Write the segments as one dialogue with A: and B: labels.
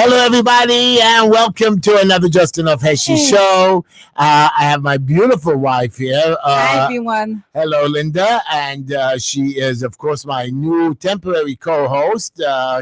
A: Hello, everybody, and welcome to another Just Enough Heshy show. I have my beautiful wife here.
B: Hi, everyone.
A: Hello, Linda, and she is, of course, my new temporary co-host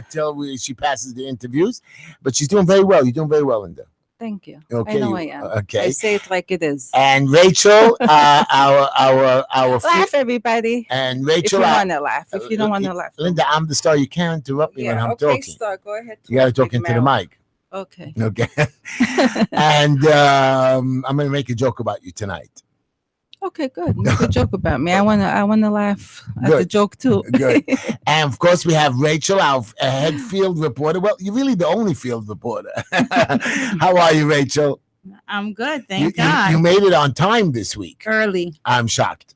A: till she passes the interviews. But she's doing very well. You're doing very well, Linda.
B: Thank you.
A: Okay,
B: I know I am.
A: Okay.
B: I say it like it is.
A: And Rachel, our
B: Laugh, everybody.
A: And Rachel,
B: if you want to laugh. If you don't want to laugh,
A: Linda, I'm the star. You can't interrupt me when I'm talking.
B: Star, go ahead.
A: You got to talk into the mic.
B: Okay.
A: Okay. And I'm going to make a joke about you tonight.
B: Okay, good. Make a joke about me. I wanna laugh at the joke too.
A: Good. And of course, we have Rachel, our head field reporter. Well, you're really the only field reporter. How are you, Rachel?
C: I'm good, thank God.
A: You made it on time this week.
C: Early.
A: I'm shocked.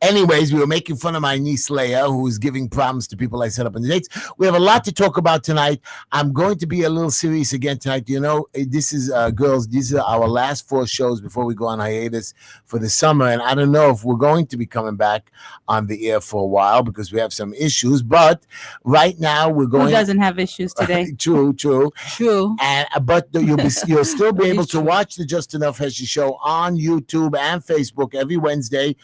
A: Anyways, we were making fun of my niece Leia, who is giving problems to people I set up on the dates. We have a lot to talk about tonight. I'm going to be a little serious again tonight. You know, this is girls. These are our last 4 shows before we go on hiatus for the summer, and I don't know if we're going to be coming back on the air for a while because we have some issues. But right now we're going.
C: Who doesn't have issues today?
A: True.
B: And
A: but you'll still be able to watch the Just Enough Heshy show on YouTube and Facebook every Wednesday.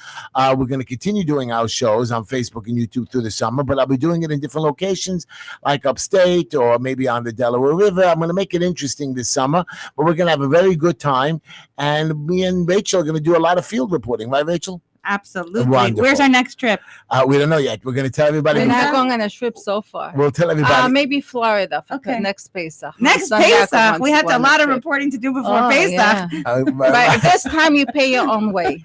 A: We're going to continue doing our shows on Facebook and YouTube through the summer, but I'll be doing it in different locations, like upstate or maybe on the Delaware River. I'm going to make it interesting this summer, but we're going to have a very good time. And me and Rachel are going to do a lot of field reporting, right, Rachel?
C: Absolutely.
A: Wonderful.
C: Where's our next trip?
A: We don't know yet. We're going to tell everybody.
B: we're not going on a trip so far.
A: We'll tell everybody.
B: Maybe Florida for
C: Okay.
B: Next Pesach.
C: Next
B: My son
C: Pesach.
B: wants
C: We
B: to
C: had
B: go
C: a
B: on
C: lot of
B: trip.
C: reporting to do before
B: Oh,
C: Pesach.
B: yeah. But this time you pay your own way.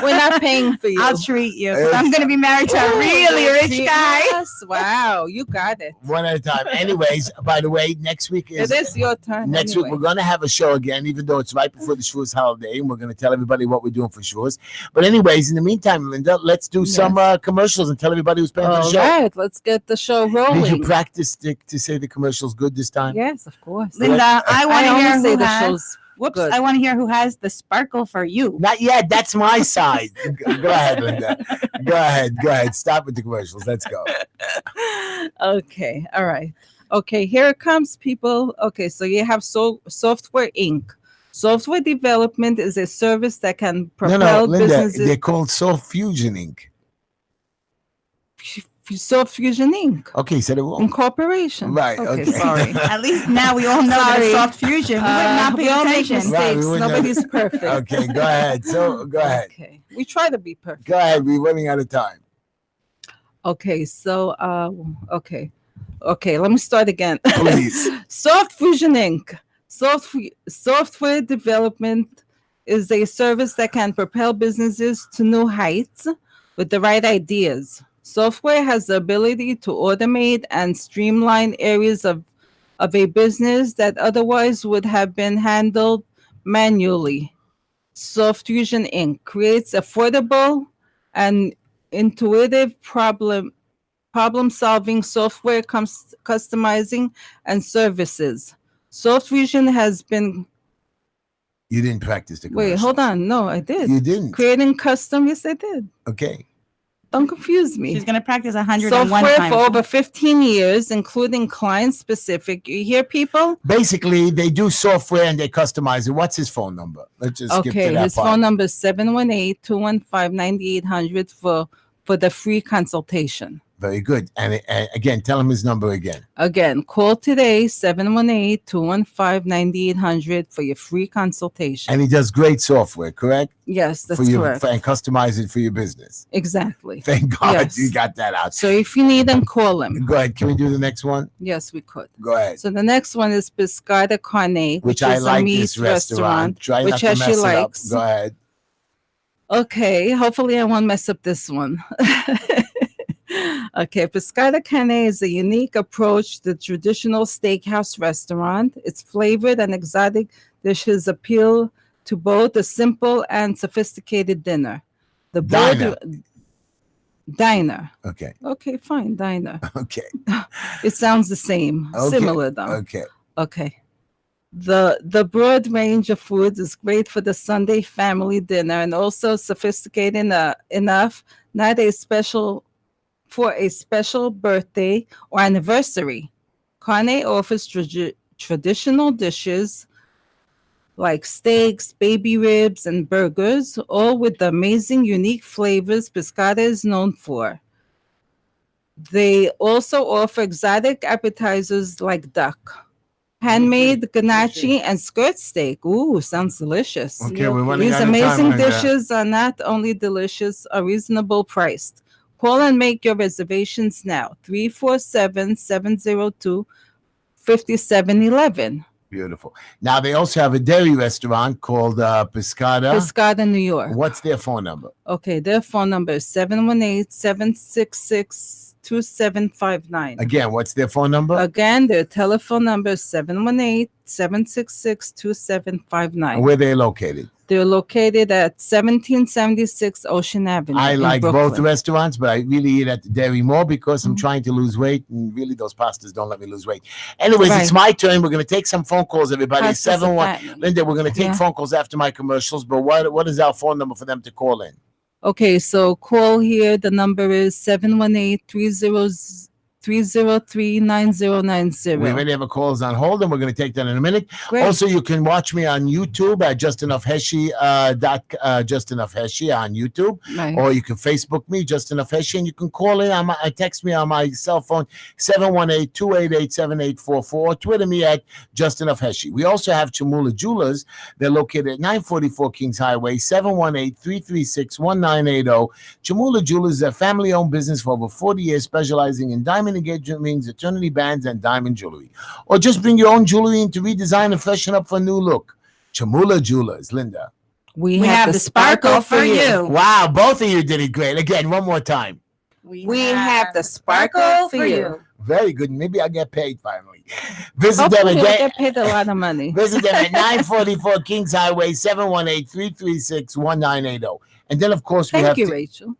B: We're not paying for you.
C: I'll treat you. I'm going to be married to a really rich guy.
B: Yes. Wow, you got it.
A: One at a time. Anyways, by the way, next week
B: It is your turn.
A: Next week, we're going to have a show again, even though it's right before the Shavuos holiday, and we're going to tell everybody what we're doing for Shavuos. But anyways, in the meantime, Linda, let's do some commercials and tell everybody who's paying for the show.
B: All right, let's get the show rolling.
A: Did you practice to say the commercial's good this time?
B: Yes, of course.
C: Linda, I want to hear
B: say
C: who
B: the
C: has.
B: show's
C: Whoops!
B: good.
C: I want to hear who has the sparkle for you.
A: Not yet. That's my side. Go ahead, Linda. Go ahead. Stop with the commercials. Let's go.
B: Okay, all right. Okay, here it comes, people. Okay, so you have Software Inc. Software development is a service that can propel
A: Linda,
B: businesses.
A: they're called Soft Fusion Inc.
B: Soft Fusion Inc.
A: Okay, you said it wrong.
B: Incorporation.
A: Right,
B: Okay,
A: okay.
B: sorry.
C: At least now we all know that
B: Sorry.
C: it's soft fusion. We would not pay
B: we all make
C: attention.
A: Right,
B: mistakes.
A: we wouldn't
B: Nobody's perfect.
A: Okay, go ahead. So go ahead.
B: Okay, we try to be perfect.
A: Go ahead. We're running out of time.
B: Okay, so okay, let me start again.
A: Please.
B: Soft Fusion Inc. Software development is a service that can propel businesses to new heights with the right ideas. Software has the ability to automate and streamline areas of a business that otherwise would have been handled manually. Soft Fusion Inc. creates affordable and intuitive problem-solving software, customizing, and services. Soft Fusion has been.
A: You didn't practice the commercials.
B: Wait, hold on. No, I did.
A: You didn't.
B: Creating custom. Yes, I did.
A: Okay.
B: Don't confuse me.
C: She's going to practice 101
B: Software
C: times.
B: for over 15 years, including client-specific. You hear, people?
A: Basically, they do software and they customize it. What's his phone number? Let's just skip to
B: Okay,
A: that
B: his
A: part.
B: phone number is 718-215-9800 for the free consultation.
A: Very good. And again, tell him his number again.
B: Again, call today, 718-215-9800 for your free consultation.
A: And he does great software, correct?
B: Yes, that's correct.
A: And customize it for your business.
B: Exactly.
A: Thank God
B: Yes.
A: you got that out.
B: So if you need them, call him.
A: Go ahead. Can we do the next one?
B: Yes, we could.
A: Go ahead.
B: So the next one is Pescada Carne,
A: Which
B: which
A: I
B: is
A: like
B: a meat
A: this restaurant. Try
B: which
A: not to
B: Heshy
A: mess it up.
B: likes.
A: Go ahead.
B: Okay, hopefully I won't mess up this one. Okay, Pescada Carne is a unique approach to the traditional steakhouse restaurant. Its flavored and exotic dishes appeal to both a simple and sophisticated dinner. The
A: Diner.
B: Diner.
A: Okay.
B: Okay, fine, diner.
A: Okay.
B: It sounds the same,
A: Okay.
B: similar though.
A: Okay.
B: Okay. The broad range of foods is great for the Sunday family dinner and also sophisticated enough, not a special for a special birthday or anniversary. Carne offers traditional dishes like steaks, baby ribs, and burgers, all with the amazing, unique flavors Pescada is known for. They also offer exotic appetizers like duck, handmade ganache, and skirt steak. Ooh, sounds delicious.
A: Okay, we're running
B: These
A: out of time,
B: amazing
A: Linda.
B: dishes are not only delicious, are reasonable priced. Call and make your reservations now. 347-702-5711.
A: Beautiful. Now they also have a dairy restaurant called Pescada.
B: Pescada, New York.
A: What's their phone number?
B: Okay, their phone number is 718-766-2759.
A: Again, what's their phone number?
B: Again, their telephone number is 718-766-2759.
A: And where they located?
B: They're located at 1776 Ocean Avenue.
A: I
B: in
A: like both
B: Brooklyn.
A: restaurants, but I really eat at the dairy more because I'm trying to lose weight, and really those pastas don't let me lose weight. Anyways, it's my turn. We're going to take some phone calls, everybody.
B: Pastas are
A: 71
B: fattening.
A: Linda, we're going to take phone calls after my commercials, but what is our phone number for them to call in?
B: Okay, so call here. The number is 718-303-9090.
A: We already have a calls on hold, and we're going to take that in a minute.
B: Great.
A: Also, you can watch me on YouTube at Just Enough Heshy, Just Enough Heshy on YouTube,
B: Right.
A: or you can Facebook me, Just Enough Heshy, and you can call in. Text me on my cell phone, 718-288-7844. Twitter me at Just Enough Heshy. We also have Chamula Jewelers. They're located at 944 Kings Highway, 718-336-1980. Chamula Jewelers is a family-owned business for over 40 years, specializing in diamond engagement rings, eternity bands, and diamond jewelry. Or just bring your own jewelry in to redesign and freshen up for a new look. Chamula Jewelers, Linda.
B: We
C: have the sparkle for you.
A: Wow, both of you did it great. Again, one more time.
B: We have the sparkle for you.
A: Very good. Maybe I'll get paid finally. Visit them
B: Hopefully, we'll
A: again.
B: get paid a lot of money.
A: Visit them at 944 Kings Highway, 718-336-1980. And then, of course,
B: Thank you, Rachel.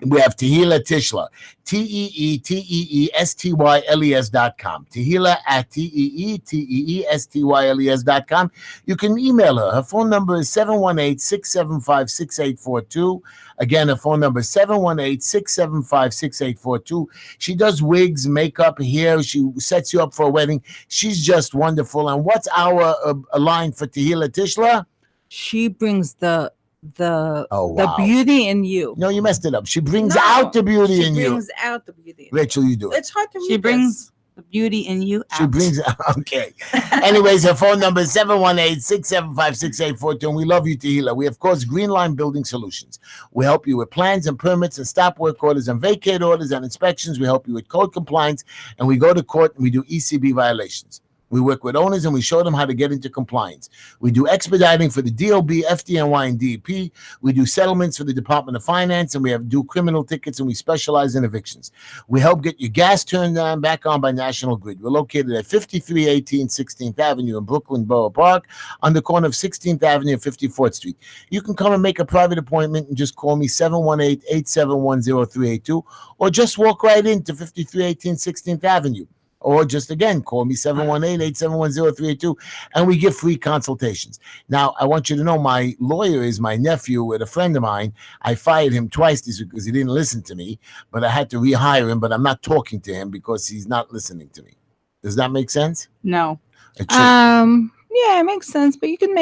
A: we have Tehila Tishla, TEETEESTYLES.com. Tehila at TEETEESTYLES.com. You can email her. Her phone number is 718-675-6842. Again, her phone number is 718-675-6842. She does wigs, makeup, hair. She sets you up for a wedding. She's just wonderful. And what's our line for Tehila Tishla?
B: She brings the
A: Oh, wow.
B: beauty in you.
A: No, you messed it up. She brings
B: No,
A: out the beauty
B: She
A: in you.
B: brings out the beauty.
A: Rachel, you do it.
B: It's hard to read.
C: She brings
B: this.
C: the beauty in you out.
A: She brings okay. Anyways, her phone number is 718-675-6842. And we love you, Tehila. We, of course, Green Line Building Solutions. We help you with plans and permits and stop work orders and vacate orders and inspections. We help you with code compliance, and we go to court and we do ECB violations. We work with owners and we show them how to get into compliance. We do expediting for the DOB, FDNY, and DEP. We do settlements for the Department of Finance, and we do criminal tickets, and we specialize in evictions. We help get your gas turned on back on by National Grid. We're located at 5318 16th Avenue in Brooklyn Borough Park, on the corner of 16th Avenue and 54th Street. You can come and make a private appointment and just call me 718-871-0382, or just walk right into 5318 16th Avenue. Or just, again, call me 718-871-0382, and we give free consultations. Now, I want you to know my lawyer is my nephew with a friend of mine. I fired him twice this week because he didn't listen to me, but I had to rehire him, but I'm not talking to him because he's not listening to me. Does that make sense?
C: No.
A: It should.
B: Yeah, it makes sense, but you can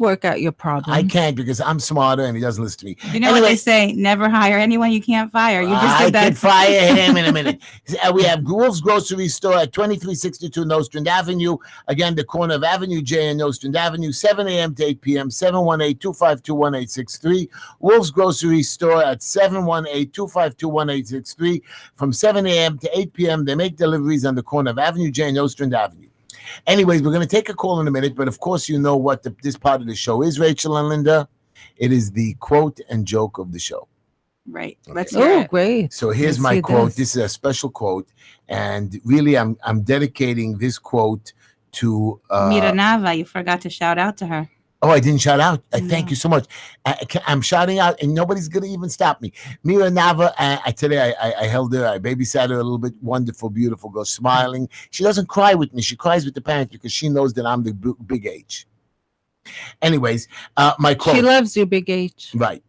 B: work out your problem.
A: I can't because I'm smarter and he doesn't listen to me.
C: You know what they say? Never hire anyone you can't fire. You just did that.
A: I can fire him in a minute. We have Wolf's Grocery Store at 2362 Nostrand Avenue. Again, the corner of Avenue J and Nostrand Avenue, 7 a.m. to 8 p.m., 718-252-1863. Wolf's Grocery Store at 718-252-1863. From 7 a.m. to 8 p.m., they make deliveries on the corner of Avenue J and Nostrand Avenue. Anyways, we're going to take a call in a minute, but of course, you know what this part of the show is, Rachel and Linda. It is the quote and joke of the show.
C: Right.
A: Okay.
C: Let's hear it.
B: Great.
A: So here's
B: Let's
A: my
B: hear
A: quote.
B: this.
A: This is a special quote, and really, I'm dedicating this quote to
C: Mira Nava, you forgot to shout out to her.
A: Oh, I didn't shout out. Thank
C: No.
A: you so much. I'm shouting out, and nobody's gonna even stop me. Mira Nava, today I held her. I babysat her a little bit. Wonderful, beautiful girl, smiling. She doesn't cry with me. She cries with the parents because she knows that I'm the big age. Anyways, my quote.
B: She loves you, Big H.
A: Right.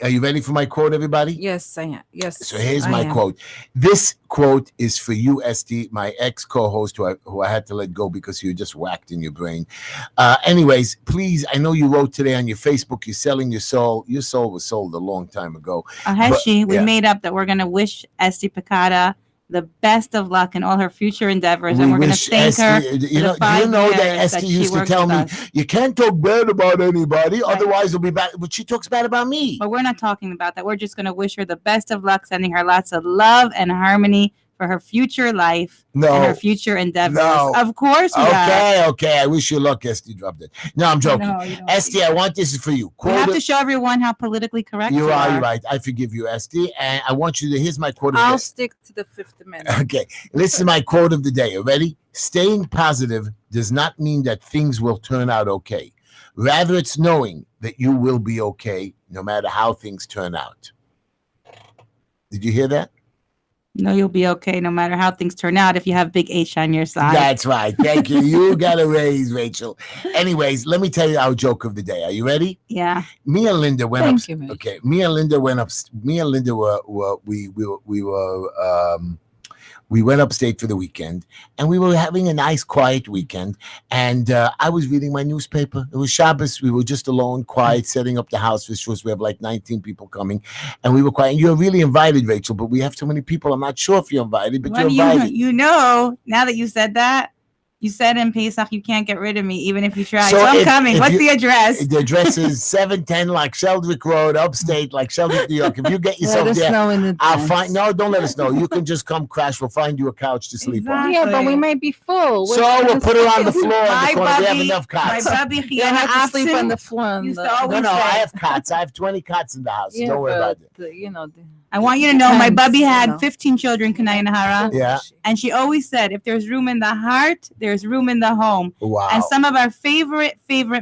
A: Are you ready for my quote, everybody?
B: Yes, I am. Yes.
A: So here's
B: I
A: my
B: am.
A: quote. This quote is for you, Esty, my ex-co-host who I had to let go because you just whacked in your brain. Anyways, please, I know you wrote today on your Facebook, you're selling your soul. Your soul was sold a long time ago.
C: Heshy, we
A: yeah.
C: made up that we're going to wish Esty Picada the best of luck in all her future endeavors, and we're going to
A: wish
C: thank her.
A: Esty,
C: for the
A: do
C: 5
A: you know that
C: years
A: Esty
C: she
A: used to
C: worked
A: tell
C: with
A: me,
C: us.
A: you can't talk bad about anybody,
C: Right.
A: otherwise it'll be bad. But she talks bad about me.
C: But we're not talking about that. We're just going to wish her the best of luck, sending her lots of love and harmony for her future life and her future endeavors.
A: No.
C: Of course we are.
A: Okay. I wish you luck, Esty. Dropped it. No, I'm joking.
C: No, you don't.
A: Esty, I want this for you.
C: We have to show everyone how politically correct you are.
A: You're right. I forgive you, Esty. And I want you to, here's my quote of
B: I'll
A: the
B: stick to the Fifth Amendment.
A: Okay, listen to my quote of the day. You ready? Staying positive does not mean that things will turn out okay. Rather, it's knowing that you will be okay no matter how things turn out. Did you hear that?
C: No, you'll be okay no matter how things turn out if you have Big H on your side.
A: That's right. Thank you. You got a raise, Rachel. Anyways, let me tell you our joke of the day. Are you ready?
C: Yeah.
A: Me and Linda went up.
B: Thank you, Rachel.
A: Okay. Me and Linda went up. Me and Linda we went upstate for the weekend, and we were having a nice, quiet weekend. And I was reading my newspaper. It was Shabbos. We were just alone, quiet, setting up the house for sure. We have like 19 people coming, and we were quiet. And you're really invited, Rachel, but we have so many people. I'm not sure if you're invited, but you're invited.
C: You know, now that you said that, you said in Pesach you can't get rid of me even if you try.
A: So
C: So I'm
A: if-
C: coming.
A: if
C: What's
A: you-
C: the address?
A: The address is 710 like Sheldrick Road, upstate, like Sheldrick, New York. If you get yourself
B: Let us
A: there,
B: know in advance.
A: I'll find. No, don't let us know. You can just come crash. We'll find you a couch to sleep on.
B: Yeah, but we might be full.
A: So we'll put her on the floor in
C: My
A: the corner. We have
C: bubby-
A: enough
C: My
A: cots.
C: bubby
B: You
C: Chiana
B: don't have to sleep on
C: Absin
B: the floor. on
C: used
B: the-
C: to always
A: No, I
C: say-
A: have cots. I have 20 cots in the house.
B: Yeah,
A: Don't worry about it.
B: but, you know,
C: I want you to know my
B: Depends,
C: bubby
B: you
C: had
B: know.
C: 15 children, Kanai Nahara.
A: Yeah.
C: And she always said, if there's room in the heart, there's room in the home.
A: Wow.
C: And some of our favorite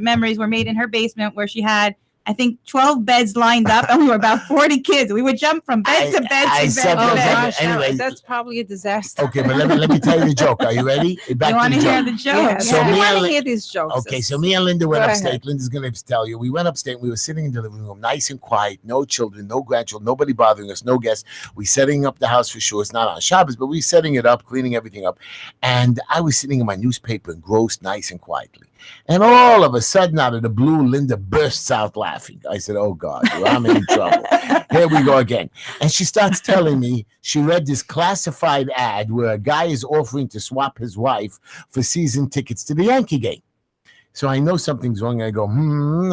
C: memories were made in her basement where she had, I think, 12 beds lined up and we were about 40 kids. We would jump from bed to bed
A: I
C: to
A: said
C: bed
B: Oh
C: to bed.
A: that-
B: gosh,
A: Anyway.
B: that's probably a disaster.
A: Okay, but let me tell you the joke. Are you ready? Back
C: You
A: to
C: want
A: the
C: to hear
A: joke.
C: the joke?
B: Yeah,
A: So
B: so
A: me
B: we
A: and
B: want to
A: Lin-
B: hear these jokes.
A: Okay, so me and Linda went
B: Go
A: upstate.
B: ahead.
A: Linda's going to tell you. We went upstate. And we were sitting in the living room, nice and quiet, no children, no grandchildren, nobody bothering us, no guests. We setting up the house for sure. It's not on Shabbos, but we setting it up, cleaning everything up. And I was sitting in my newspaper, engrossed, nice and quietly. And all of a sudden, out of the blue, Linda bursts out laughing. I said, "Oh God, I'm in trouble." Here we go again. And she starts telling me she read this classified ad where a guy is offering to swap his wife for season tickets to the Yankee game. So I know something's wrong. I go,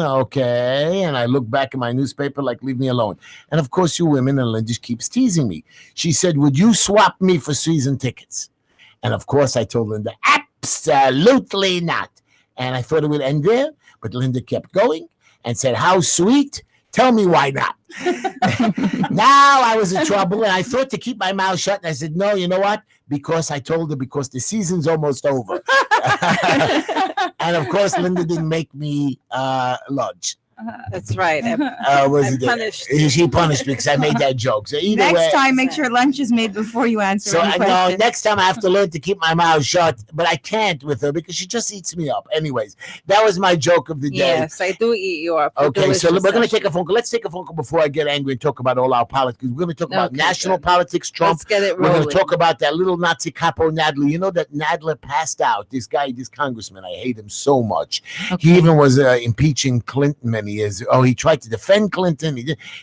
A: okay. And I look back at my newspaper like, leave me alone. And of course, you women, and Linda just keeps teasing me. She said, would you swap me for season tickets? And of course, I told Linda, absolutely not. And I thought it would end there, but Linda kept going and said, how sweet. Tell me why not. Now I was in trouble, and I thought to keep my mouth shut. And I said, no, you know what? Because I told her, because the season's almost over. And of course, Linda didn't make me lunch.
B: That's right.
A: Was
B: I
A: it-
B: punished you.
A: She punished me because I made that joke. So either
C: Next
A: way,
C: time, make sure lunch is made before you answer
A: so
C: any
A: I know
C: questions.
A: next time I have to learn to keep my mouth shut, but I can't with her because she just eats me up. Anyways, that was my joke of the day.
B: Yes, I do eat you up.
A: Okay, so we're going to
B: Delicious.
A: take a phone call. Let's take a phone call before I get angry and talk about all our politics. We're going to talk about
B: Okay,
A: national
B: good.
A: politics, Trump.
B: Let's get it
A: We're
B: rolling.
A: going to talk about that little Nazi capo Nadler. You know that Nadler passed out. This guy, this congressman, I hate him so much.
B: Okay.
A: He even was impeaching Clinton many years. Oh, he tried to defend Clinton.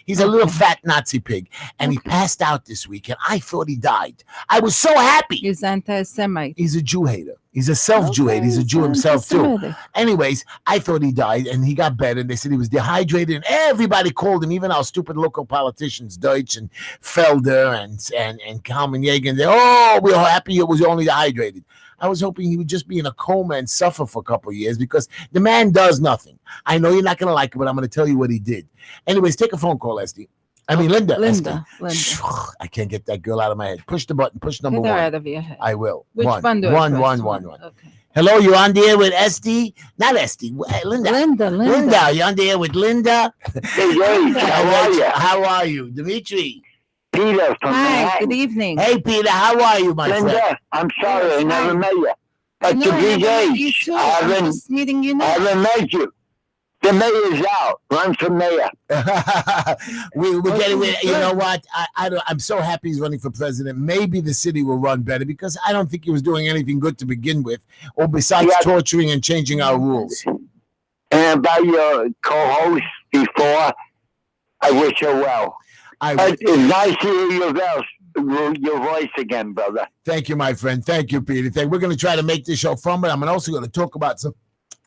A: He's a little fat Nazi pig, and he passed out this week. And I thought he died. I was so happy.
B: He's anti-Semite.
A: He's a Jew hater. He's a self-Jew hater. He's a Jew himself too.
B: Anti-Semitic.
A: Anyways, I thought he died, and he got better. And they said he was dehydrated, and everybody called him, even our stupid local politicians, Deutsch and Felder and Kalman Yeager. And they, oh, we're happy it was only dehydrated. I was hoping he would just be in a coma and suffer for a couple of years because the man does nothing. I know you're not going to like it, but I'm going to tell you what he did. Anyways, take a phone call, Esty. I mean, Linda.
B: Linda.
A: Esty. I can't get that girl out of my head. Push the button. Push number
B: Get her
A: one.
B: out of your head.
A: I will.
B: Which
A: one.
B: one do I
A: One,
B: press?
A: one, one, one.
B: Okay.
A: Hello, you're on the air with Esty? Not Esty. Linda.
B: Linda.
A: You're on the air with Linda.
D: Hey, Jay, how are you?
A: How are you? Dimitri.
D: Peter from
B: Hi,
D: Manhattan.
B: good evening.
A: Hey, Peter. How are you, my friend?
D: Linda, I'm sorry, I
B: Yes,
D: never
B: hi.
D: met you.
B: I
D: But
B: know
D: to
B: I never met you
D: BJ,
B: too.
D: I
B: I'm
D: haven't,
B: just meeting you
D: I
B: now.
D: haven't met you. The mayor's out. Run for mayor.
A: we're getting. You know what? I'm so happy he's running for president. Maybe the city will run better because I don't think he was doing anything good to begin with, or besides torturing and changing our rules.
D: And about your co-host before, I wish her well. It's nice to hear your voice again, brother.
A: Thank you, my friend. Thank you, Peter. We're going to try to make this show fun, but I'm also going to talk about some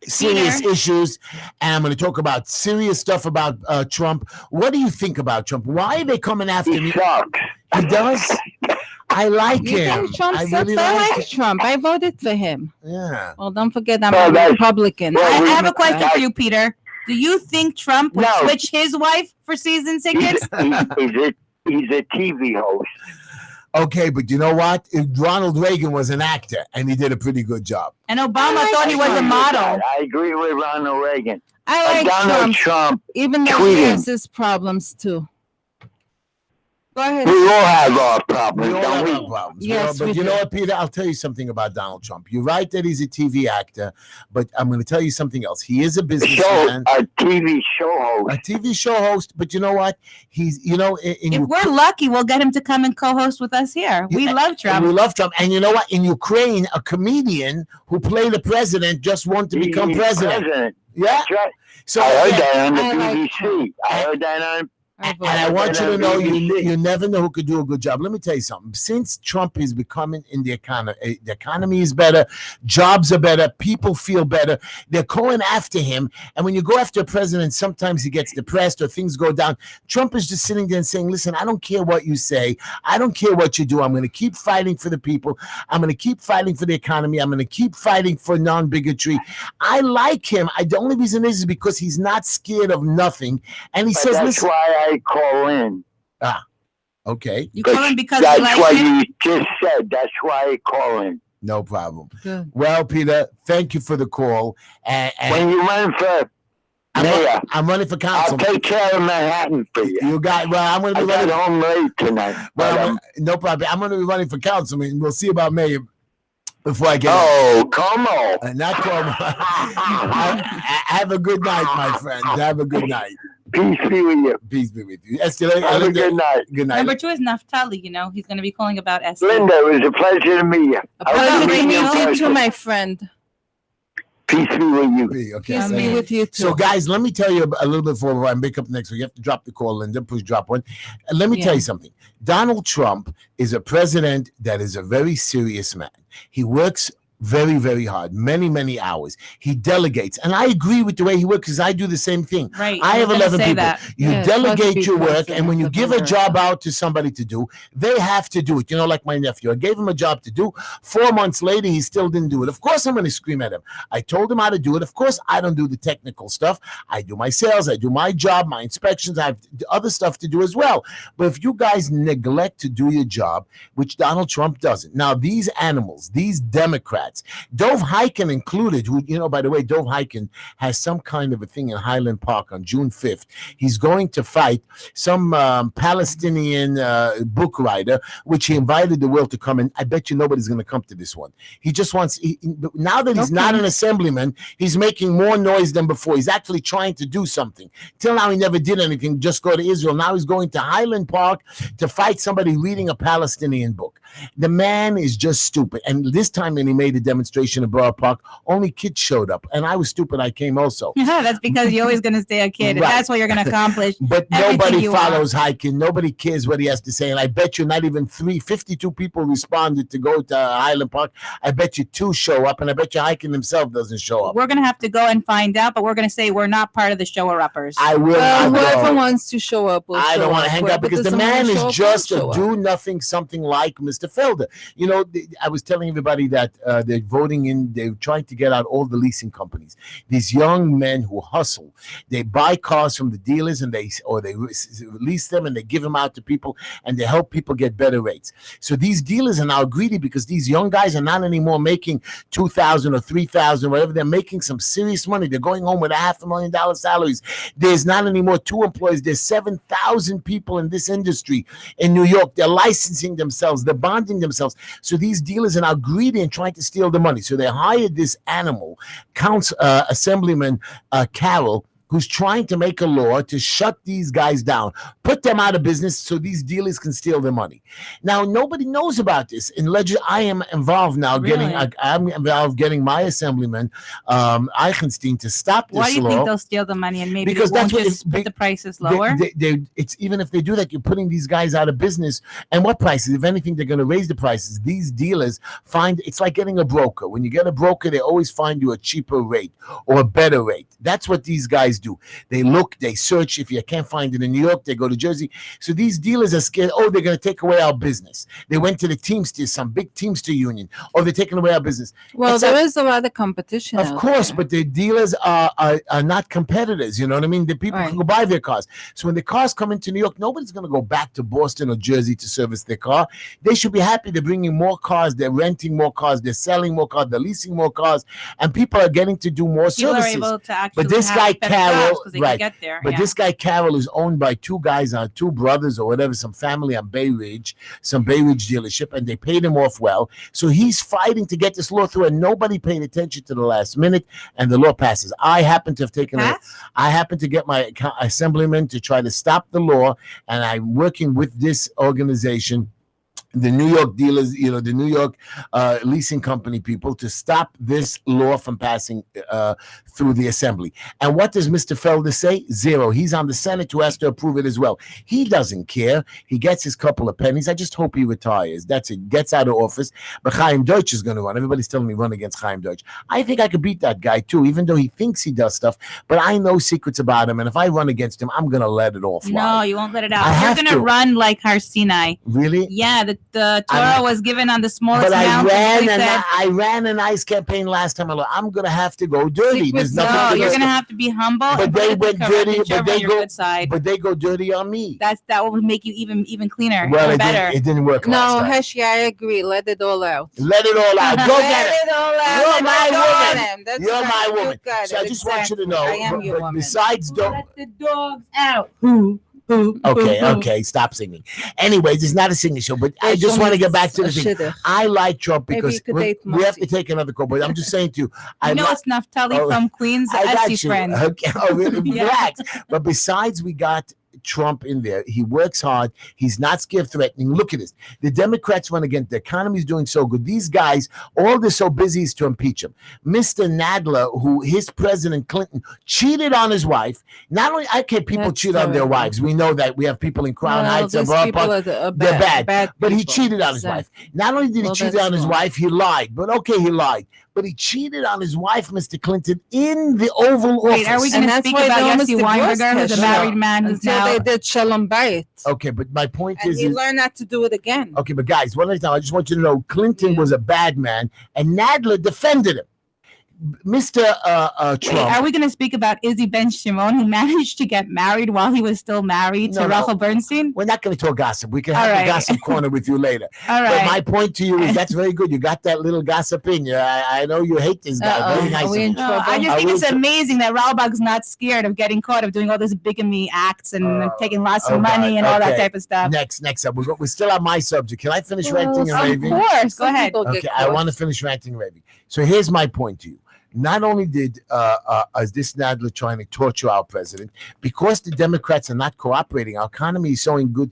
A: serious issues, and I'm going to talk about serious stuff about Trump. What do you think about Trump? Why are they coming after me?
D: He sucks.
A: He does? I like
B: You
A: him.
B: think Trump
A: I
B: sucks?
A: really
B: I
A: like
B: like Trump. I voted for him.
A: Yeah.
B: Well, don't forget I'm a Republican.
C: I have a question for you, Peter. Do you think Trump would switch his wife for season tickets?
D: He's a TV host.
A: Okay, but you know what? Ronald Reagan was an actor, and he did a pretty good job.
C: And Obama thought he was a model.
D: I agree with Ronald Reagan.
B: I like
D: Donald Trump,
B: even though he has his problems too. Go ahead.
D: We all have our problems,
A: We all
D: don't
A: have
D: we?
A: our problems.
B: Yes,
A: but
B: we
A: you
B: do.
A: know what, Peter? I'll tell you something about Donald Trump. You're right that he's a TV actor, but I'm going to tell you something else. He is a businessman.
D: A TV show host.
A: A TV show host, but you know what? He's,
C: If we're lucky, we'll get him to come and co-host with us here. We love Trump.
A: We love Trump. And you know what? In Ukraine, a comedian who played the president just wanted to become president. Yeah.
D: That's right.
A: So
D: I heard that on the
B: I like
D: BBC. I heard that on.
A: And I want you to know,
D: BBC.
A: you never know who could do a good job. Let me tell you something. Since Trump is becoming in the economy is better, jobs are better, people feel better. They're going after him. And when you go after a president, sometimes he gets depressed or things go down. Trump is just sitting there and saying, listen, I don't care what you say. I don't care what you do. I'm going to keep fighting for the people. I'm going to keep fighting for the economy. I'm going to keep fighting for non-bigotry. I like him. The only reason is because he's not scared of nothing. And he says,
D: That's
A: listen.
D: why I call in.
A: Okay.
C: You call him because
D: That's
C: you like
D: what
C: him?
D: you just said. That's why I call in.
A: No problem.
B: Good.
A: Well, Peter, thank you for the call. And
D: When you run for mayor,
A: I'm running for council.
D: I'll take care of Manhattan for you.
A: You got I'm going to
D: I
A: be
D: got
A: running.
D: home late tonight.
A: Well, no problem. I'm going to be running for councilman. We'll see about mayor before I get.
D: Come on.
A: Not Como. Have a good night, my friend. Have a good night.
D: Peace be with you.
A: Peace be with you.
D: Have a good night.
A: Good night.
C: Number 2 is Naftali. He's going to be calling about Esther.
D: Linda, it was a pleasure to meet you.
B: A pleasure to meet you too, my friend.
D: Peace be with you.
A: Okay.
B: Peace be with you too.
A: So, guys, let me tell you a little bit before I make up next week. You have to drop the call, Linda. Please drop one. And let me tell you something. Donald Trump is a president that is a very serious man. He works very, very hard, many, many hours. He delegates. And I agree with the way he works because I do the same thing.
C: Right.
A: I have 11 people.
C: That.
A: You
B: Yeah,
A: delegate your work,
B: president
A: and when you
B: of
A: give a
B: America.
A: job out to somebody to do, they have to do it. Like my nephew. I gave him a job to do. 4 months later, he still didn't do it. Of course, I'm going to scream at him. I told him how to do it. Of course, I don't do the technical stuff. I do my sales. I do my job, my inspections. I have other stuff to do as well. But if you guys neglect to do your job, which Donald Trump doesn't. Now, these animals, these Democrats, Dov Hikind included, who, by the way, Dov Hikind has some kind of a thing in Highland Park on June 5th. He's going to fight some Palestinian book writer, which he invited the world to come. And I bet you nobody's going to come to this one. He just wants, now that he's not an assemblyman, he's making more noise than before. He's actually trying to do something. Till now, he never did anything, just go to Israel. Now he's going to Highland Park to fight somebody reading a Palestinian book. The man is just stupid. And this time when he made a demonstration in Borough Park, only kids showed up. And I was stupid. I came also.
C: That's because you're always going to stay a kid. And
A: Right.
C: that's what you're going to accomplish.
A: But
C: everything
A: nobody
C: you
A: follows Hikind. Nobody cares what he has to say. And I bet you not even 52 people responded to go to Highland Park. I bet you 2 show up. And I bet you Hikind himself doesn't show up.
C: We're going to have to go and find out, but we're going to say we're not part of the shower-uppers.
A: I will not
B: Whoever
A: go.
B: wants to show up will
A: I
B: show
A: don't want
B: up.
A: to hang out
B: Whoever
A: because the
B: doesn't
A: man
B: wanna
A: is
B: show up,
A: just
B: won't
A: a
B: show up.
A: do-nothing, something like Mr. Felder. I was telling everybody that they're voting in, they're trying to get out all the leasing companies. These young men who hustle, they buy cars from the dealers and they lease them and they give them out to people and they help people get better rates. So these dealers are now greedy because these young guys are not anymore making $2,000 or $3,000, whatever. They're making some serious money. They're going home with $500,000 salaries. There's not anymore 2 employees. There's 7,000 people in this industry in New York. They're licensing themselves. They're bonding themselves. So these dealers are now greedy and trying to steal the money. So they hired this animal, Assemblyman Carroll, who's trying to make a law to shut these guys down, put them out of business so these dealers can steal their money. Now, nobody knows about this. I am involved now I'm involved getting my assemblyman, Eichenstein, to stop this law.
C: Why do you think they'll steal the money and maybe
A: Because
C: they won't
A: that's what
C: just put the prices lower?
A: It's even if they do that, you're putting these guys out of business. And what prices? If anything, they're going to raise the prices. These dealers it's like getting a broker. When you get a broker, they always find you a cheaper rate or a better rate. That's what these guys do. They look, they search. If you can't find it in New York, they go to Jersey. So these dealers are scared. Oh, they're going to take away our business. They went to the Teamsters, some big Teamster union. Oh, they're taking away our business.
B: Well, there is a lot of competition.
A: Of course, but the dealers are not competitors. You know what I mean? The people can go buy their cars. So when the cars come into New York, nobody's going to go back to Boston or Jersey to service their car. They should be happy. They're bringing more cars. They're renting more cars. They're selling more cars. They're leasing more cars. And people are getting to do more
C: People
A: services.
C: are able to actually
A: But this guy, Carol,
C: right. Get there.
A: But this guy, Carol, is owned by two guys, two brothers or whatever, some family on Bay Ridge, some Bay Ridge dealership, and they paid him off well. So he's fighting to get this law through, and nobody paid attention to the last minute, and the law passes. I happen to have I happen to get my assemblyman to try to stop the law, and I'm working with this organization, the New York dealers, the New York leasing company people, to stop this law from passing through the assembly. And what does Mr. Felder say? Zero. He's on the Senate who has to approve it as well. He doesn't care. He gets his couple of pennies. I just hope he retires. That's it. Gets out of office. But Chaim Deutsch is going to run. Everybody's telling me run against Chaim Deutsch. I think I could beat that guy too, even though he thinks he does stuff. But I know secrets about him. And if I run against him, I'm going to let it all fly.
C: No, you won't let it out. You're going to run like Har Sinai.
A: Really?
C: Yeah, the Torah was given on the smallest mountain.
A: I ran a nice campaign last time. I'm going to have to go dirty. There's nothing
C: you're going to have to be humble.
A: But they went dirty.
C: But
A: they go dirty on me.
C: That will make you even cleaner.
A: Well,
C: better.
A: It didn't work.
B: No, Heshy, I agree. Let it all out.
A: Let it all out. Go get it. You're my woman.
B: You're
A: my woman. So I just want you to know.
B: I am your woman.
A: Besides,
C: let the dogs out.
A: Okay, stop singing. Anyways, it's not a singing show, but I just want to get back to the thing. I like Trump because we have to take another call, but I'm just saying to you.
C: It's Naftali from Queens, Essie friend.
A: Okay, really? Relax. But besides, we got Trump in there. He works hard. He's not scared, threatening. Look at this. The Democrats run against the economy is doing so good. These guys, all they're so busy is to impeach him. Mr. Nadler, who his President Clinton cheated on his wife. Not only people cheat on their wives. We know that. We have people in Crown Heights. They're bad. But he cheated on his wife. Not only did he cheat on his wife, he lied. But okay, he lied. But he cheated on his wife, Mr. Clinton, in the Oval Office.
C: Are we going to speak about Yossi Weinberger, who's a married man who's now...
B: They did Shalom Bayit.
A: Okay, but my point is...
B: And he learned not to do it again.
A: Okay, but guys, one at a time, I just want you to know, Clinton was a bad man, and Nadler defended him. Mr. Trump.
C: Wait, are we going to speak about Izzy Ben Shimon, who managed to get married while he was still married to Rachel Bernstein?
A: We're not going to talk gossip. We can have the gossip corner with you later.
C: All right.
A: But my point to you is that's very good. You got that little gossip in you. I know you hate this guy. Very nice.
C: I just think it's amazing that Ralbag's not scared of getting caught of doing all this bigamy acts and taking lots of money and all that type of stuff.
A: Next up. We're still on my subject. Can I finish ranting and raving?
C: Of course. Go ahead.
A: Okay, I want to finish ranting and raving. So here's my point to you. Not only did this Nadler trying to torture our president, because the Democrats are not cooperating, our economy is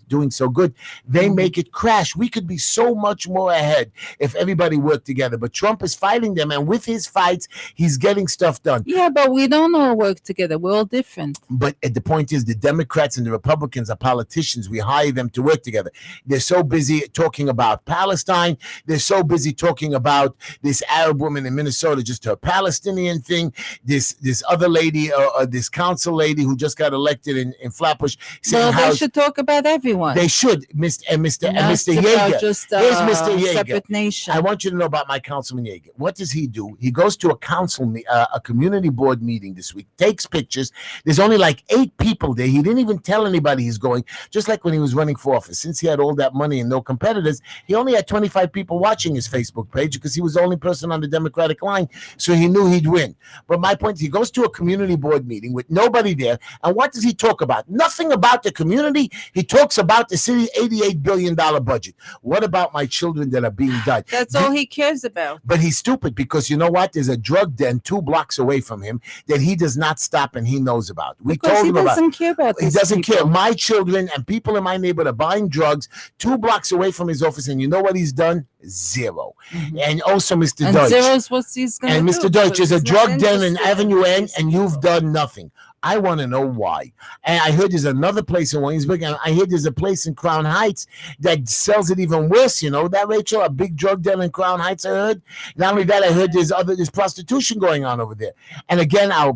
A: doing so good, they make it crash. We could be so much more ahead if everybody worked together. But Trump is fighting them, and with his fights, he's getting stuff done.
B: Yeah, but we don't all work together. We're all different.
A: But the point is, the Democrats and the Republicans are politicians. We hire them to work together. They're so busy talking about Palestine. They're so busy talking about this Arab woman in Minnesota, just her Palestinian thing, this other lady, this council lady who just got elected in Flatbush.
B: They should talk about everyone.
A: They should, Mr. Yeager.
B: Just
A: here's Mr. Yeager.
B: Separate nation.
A: I want you to know about my councilman Yeager. What does he do? He goes to a community board meeting this week, takes pictures. There's only like 8 people there. He didn't even tell anybody he's going, just like when he was running for office. Since he had all that money and no competitors, he only had 25 people watching his Facebook page because he was the only person on the Democratic line. So he knew knew he'd win. But my point is, he goes to a community board meeting with nobody there, and what does he talk about? Nothing about the community. He talks about the city's $88 billion budget. What about my children that are being died?
B: That's all he cares about.
A: But he's stupid because you know what? There's a drug den 2 blocks away from him that he does not stop and he knows about. We
B: Because
A: told
B: he
A: him about.
B: doesn't care about
A: He
B: these
A: doesn't care.
B: people.
A: My children and people in my neighborhood are buying drugs 2 blocks away from his office, and you know what he's done? Zero. And also, Mr.
B: And
A: Deutsch.
B: zero's what he's going to do.
A: And Mr. Deutsch, there's a
B: because he's not
A: drug den in
B: interested
A: Avenue N,
B: these
A: and you've
B: people.
A: done nothing. I want to know why. And I heard there's another place in Williamsburg, and I heard there's a place in Crown Heights that sells it even worse. You know that, Rachel? A big drug den in Crown Heights, I heard. Not only that, I heard there's prostitution going on over there. And again, our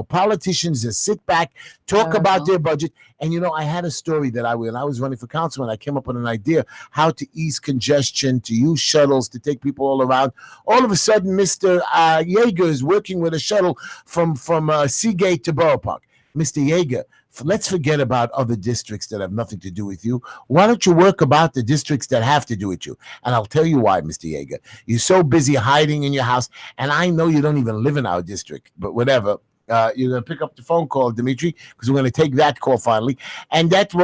A: politicians just sit back, talk about their budget. And you know, I had a story that when I was running for council, and I came up with an idea how to ease congestion, to use shuttles to take people all around. All of a sudden, Mr. Yeager is working with a shuttle from Seagate to Borough Park. Mr. Yeager, let's forget about other districts that have nothing to do with you. Why don't you work about the districts that have to do with you? And I'll tell you why, Mr. Yeager. You're so busy hiding in your house, and I know you don't even live in our district, but whatever. You're going to pick up the phone call, Dimitri, because we're going to take that call finally. And that's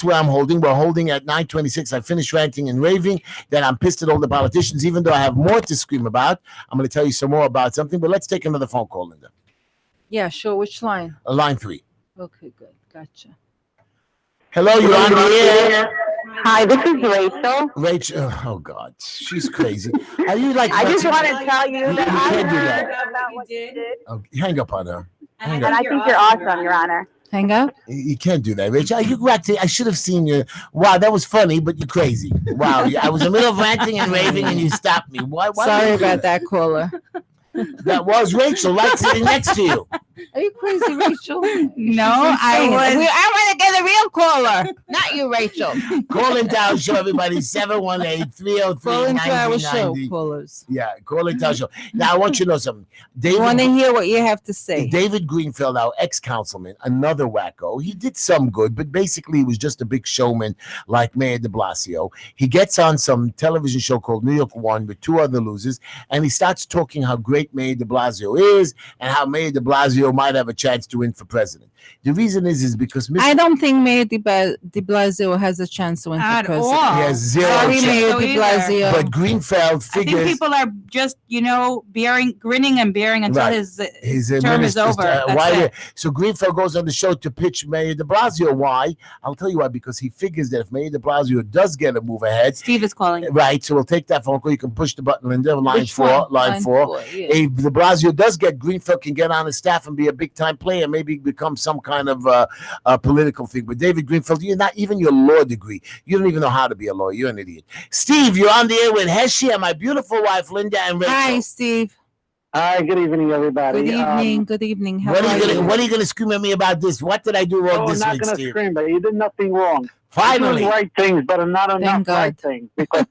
A: where I'm holding. We're holding at 9:26. I finished ranting and raving that I'm pissed at all the politicians, even though I have more to scream about. I'm going to tell you some more about something, but let's take another phone call, Linda.
B: Yeah, sure. Which line?
A: Line 3.
B: Okay, good. Gotcha.
A: Hello, you're on the air.
E: Hi, this is Rachel.
A: Rachel, oh God, she's crazy. Are you like?
E: I just want to tell you that I
A: can't do
E: heard
A: that.
E: about what you did,
A: Oh, hang up on her. Hang
E: and
A: up.
E: I think you're awesome, Your Honor.
B: Hang up.
A: You can't do that, Rachel. You ranting. I should have seen you. Wow, that was funny, but you're crazy. Wow, I was in the middle of ranting and raving, and you stopped me. Why
B: Sorry about that, caller.
A: That was Rachel, right sitting next to you.
B: Are you crazy, Rachel?
C: No, I
B: want to get a real caller, not you, Rachel.
A: Call into our show, everybody. 718-303-9390.
B: Call into our show, callers.
A: Yeah, call into our show. Now, I want you to know something.
B: I want to hear what you have to say.
A: David Greenfield, our ex-councilman, another wacko. He did some good, but basically he was just a big showman like Mayor de Blasio. He gets on some television show called New York One with 2 other losers, and he starts talking how great Mayor de Blasio is and how Mayor de Blasio might have a chance to win for president. The reason is because Mr.
B: I don't think Mayor de Blasio has a chance to win
C: At
B: for
C: all.
B: president.
A: He has 0
B: Sorry,
A: chance.
B: Mayor de
C: either.
B: Blasio.
A: But Greenfield
C: I think
A: figures
C: people are just, grinning and bearing until
A: Right.
C: his
A: his
C: term is over. That's it.
A: So Greenfield goes on the show to pitch Mayor de Blasio. Why? I'll tell you why. Because he figures that if Mayor de Blasio does get a move ahead,
C: Steve is calling.
A: right? So we'll take that phone call. You can push the button, Linda. Line
B: Which
A: 4.
B: one?
A: Line 4.
B: Yeah.
A: If de Blasio does get, Greenfield can get on his staff and be a big time player, maybe become some kind of political thing. But David Greenfield, you're not even your law degree. You don't even know how to be a lawyer. You're an idiot. Steve, you're on the air with Heshy and my beautiful wife, Linda and Rachel.
B: Hi, Steve.
F: Hi, good evening, everybody.
B: Good evening. Good evening. How
A: What
B: are
A: are you
B: you?
A: gonna What are you gonna scream at me about this? What did I do wrong
F: I'm
A: this
F: not
A: week,
F: going to
A: Steve?
F: scream, but you did nothing wrong. You're
A: Finally,
F: doing right things, but not enough
B: God.
F: right things. Because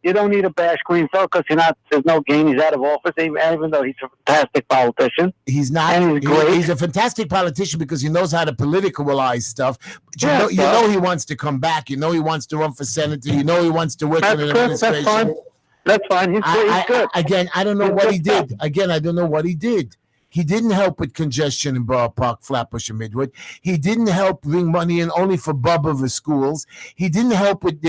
F: you don't need a bash Greenfield because there's no gain. He's out of office, even though he's a fantastic politician.
A: he's not.
F: And he's great.
A: He's a fantastic politician because he knows how to politicalize stuff. But you
F: Yeah,
A: know, you
F: so-
A: know he wants to come back. You know he wants to run for senator. You know he wants to work
F: That's
A: in an
F: good. That's
A: administration.
F: fine. That's fine. He's good.
A: Again, I don't know
F: He's
A: what
F: good
A: he did. Again, I don't know what he did. He didn't help with congestion in Borough Park, Flatbush, and Midwood. He didn't help bring money in only for Bubba for schools. He didn't help with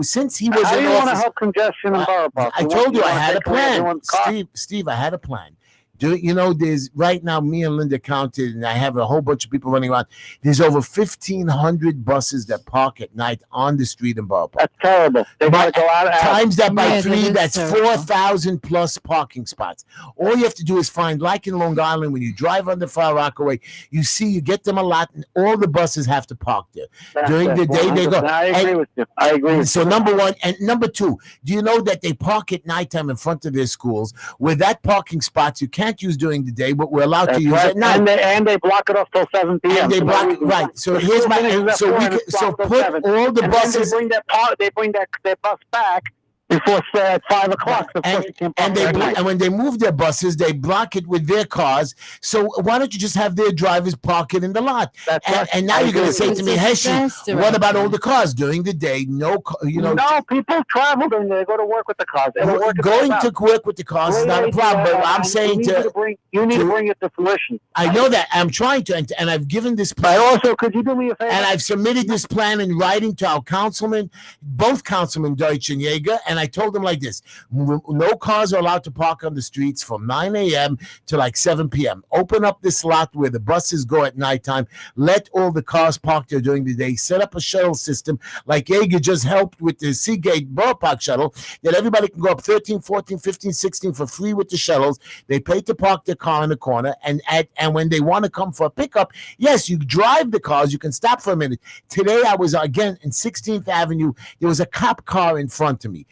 A: since he was
F: How do
A: in
F: you want to
A: office.
F: help congestion in Borough Park?
A: I told you I
F: wanna
A: had a
F: take away
A: plan,
F: everyone's car?
A: Steve. I had a plan. There's right now, me and Linda counted, and I have a whole bunch of people running around. There's over 1,500 buses that park at night on the street in Borough Park.
F: That's terrible. They
A: But
F: want to go out.
A: Times that by
B: Yeah,
A: 3,
B: that is
A: that's
B: terrible.
A: 4,000 plus parking spots. All you have to do is find, like in Long Island, when you drive on the Far Rockaway, you get them a lot, and all the buses have to park there. During the day, they go.
F: 100%. I agree with you. I agree with
A: So
F: you.
A: number 1, and number 2, do you know that they park at nighttime in front of their schools, where that parking spots you can't use during the day, but we're allowed
F: That's
A: to use
F: right.
A: at night.
F: And they block it off till 7 p.m.
A: And they block right. So here's my so we can, so put all the
F: and
A: buses.
F: Then they bring their bus back before 5 o'clock. Of course, you can't park there at night.
A: And when they move their buses, they block it with their cars. So why don't you just have their drivers park it in the lot? And now you're going to say to me, Heshy, what about all the cars during the day? No,
F: No, people travel during the day. They go to work with the cars.
A: Going to work with the cars is not a problem. But I'm saying
F: you need to bring it to fruition.
A: I know that. I'm trying to, and I've given this plan.
F: Also, could you do me a favor?
A: And I've submitted this plan in writing to our councilman, both Councilman Deutsch and Yeager, and I told them like this: no cars are allowed to park on the streets from 9 a.m. to like 7 p.m. Open up this lot where the buses go at nighttime. Let all the cars park there during the day. Set up a shuttle system like Yeager just helped with the Seagate Borough Park shuttle, that everybody can go up 13, 14, 15, 16 for free with the shuttles. They pay to park their car in the corner, and when they want to come for a pickup, yes, you drive the cars. You can stop for a minute. Today I was again in 16th Avenue. There was a cop car in front of me.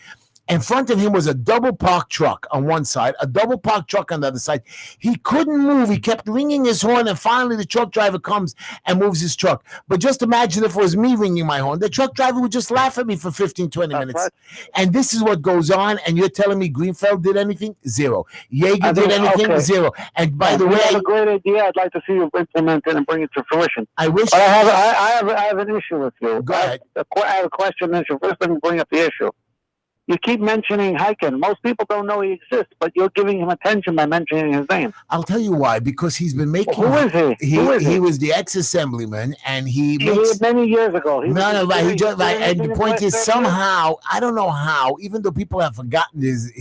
A: In front of him was a double parked truck on one side, a double parked truck on the other side. He couldn't move. He kept ringing his horn, and finally the truck driver comes and moves his truck. But just imagine if it was me ringing my horn. The truck driver would just laugh at me for 15, 20 minutes. Right. And this is what goes on, and you're telling me Greenfield did anything? Zero. Yeager did anything? Okay. Zero. And by the way,
F: have a great idea. I'd like to see you implement it and bring it to fruition.
A: I wish.
F: But I have an issue with you.
A: Go ahead.
F: I have a question and issue. First, let me bring up the issue. You keep mentioning Heiken. Most people don't know he exists, but you're giving him attention by mentioning his name.
A: I'll tell you why. Because he's been making.
F: Who is he?
A: He was the ex-assemblyman, and he
F: makes many years ago.
A: Right. And the point is, somehow, I don't know how, even though people have forgotten his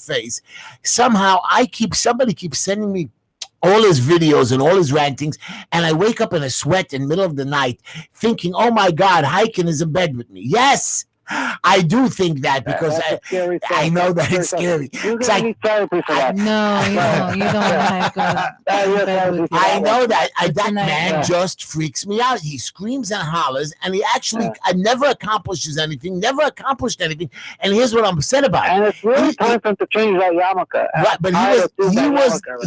A: face, somehow somebody keeps sending me all his videos and all his rantings, and I wake up in a sweat in the middle of the night thinking, oh my God, Heiken is in bed with me. Yes, I do think that, because I know that it's scary.
F: It's like, therapy for that.
B: No, you don't have to.
A: I know that. That man just freaks me out. He screams and hollers, and he actually never accomplished anything. And here's what I'm upset about.
F: And it's really time for him to change that yarmulke.
A: Right, but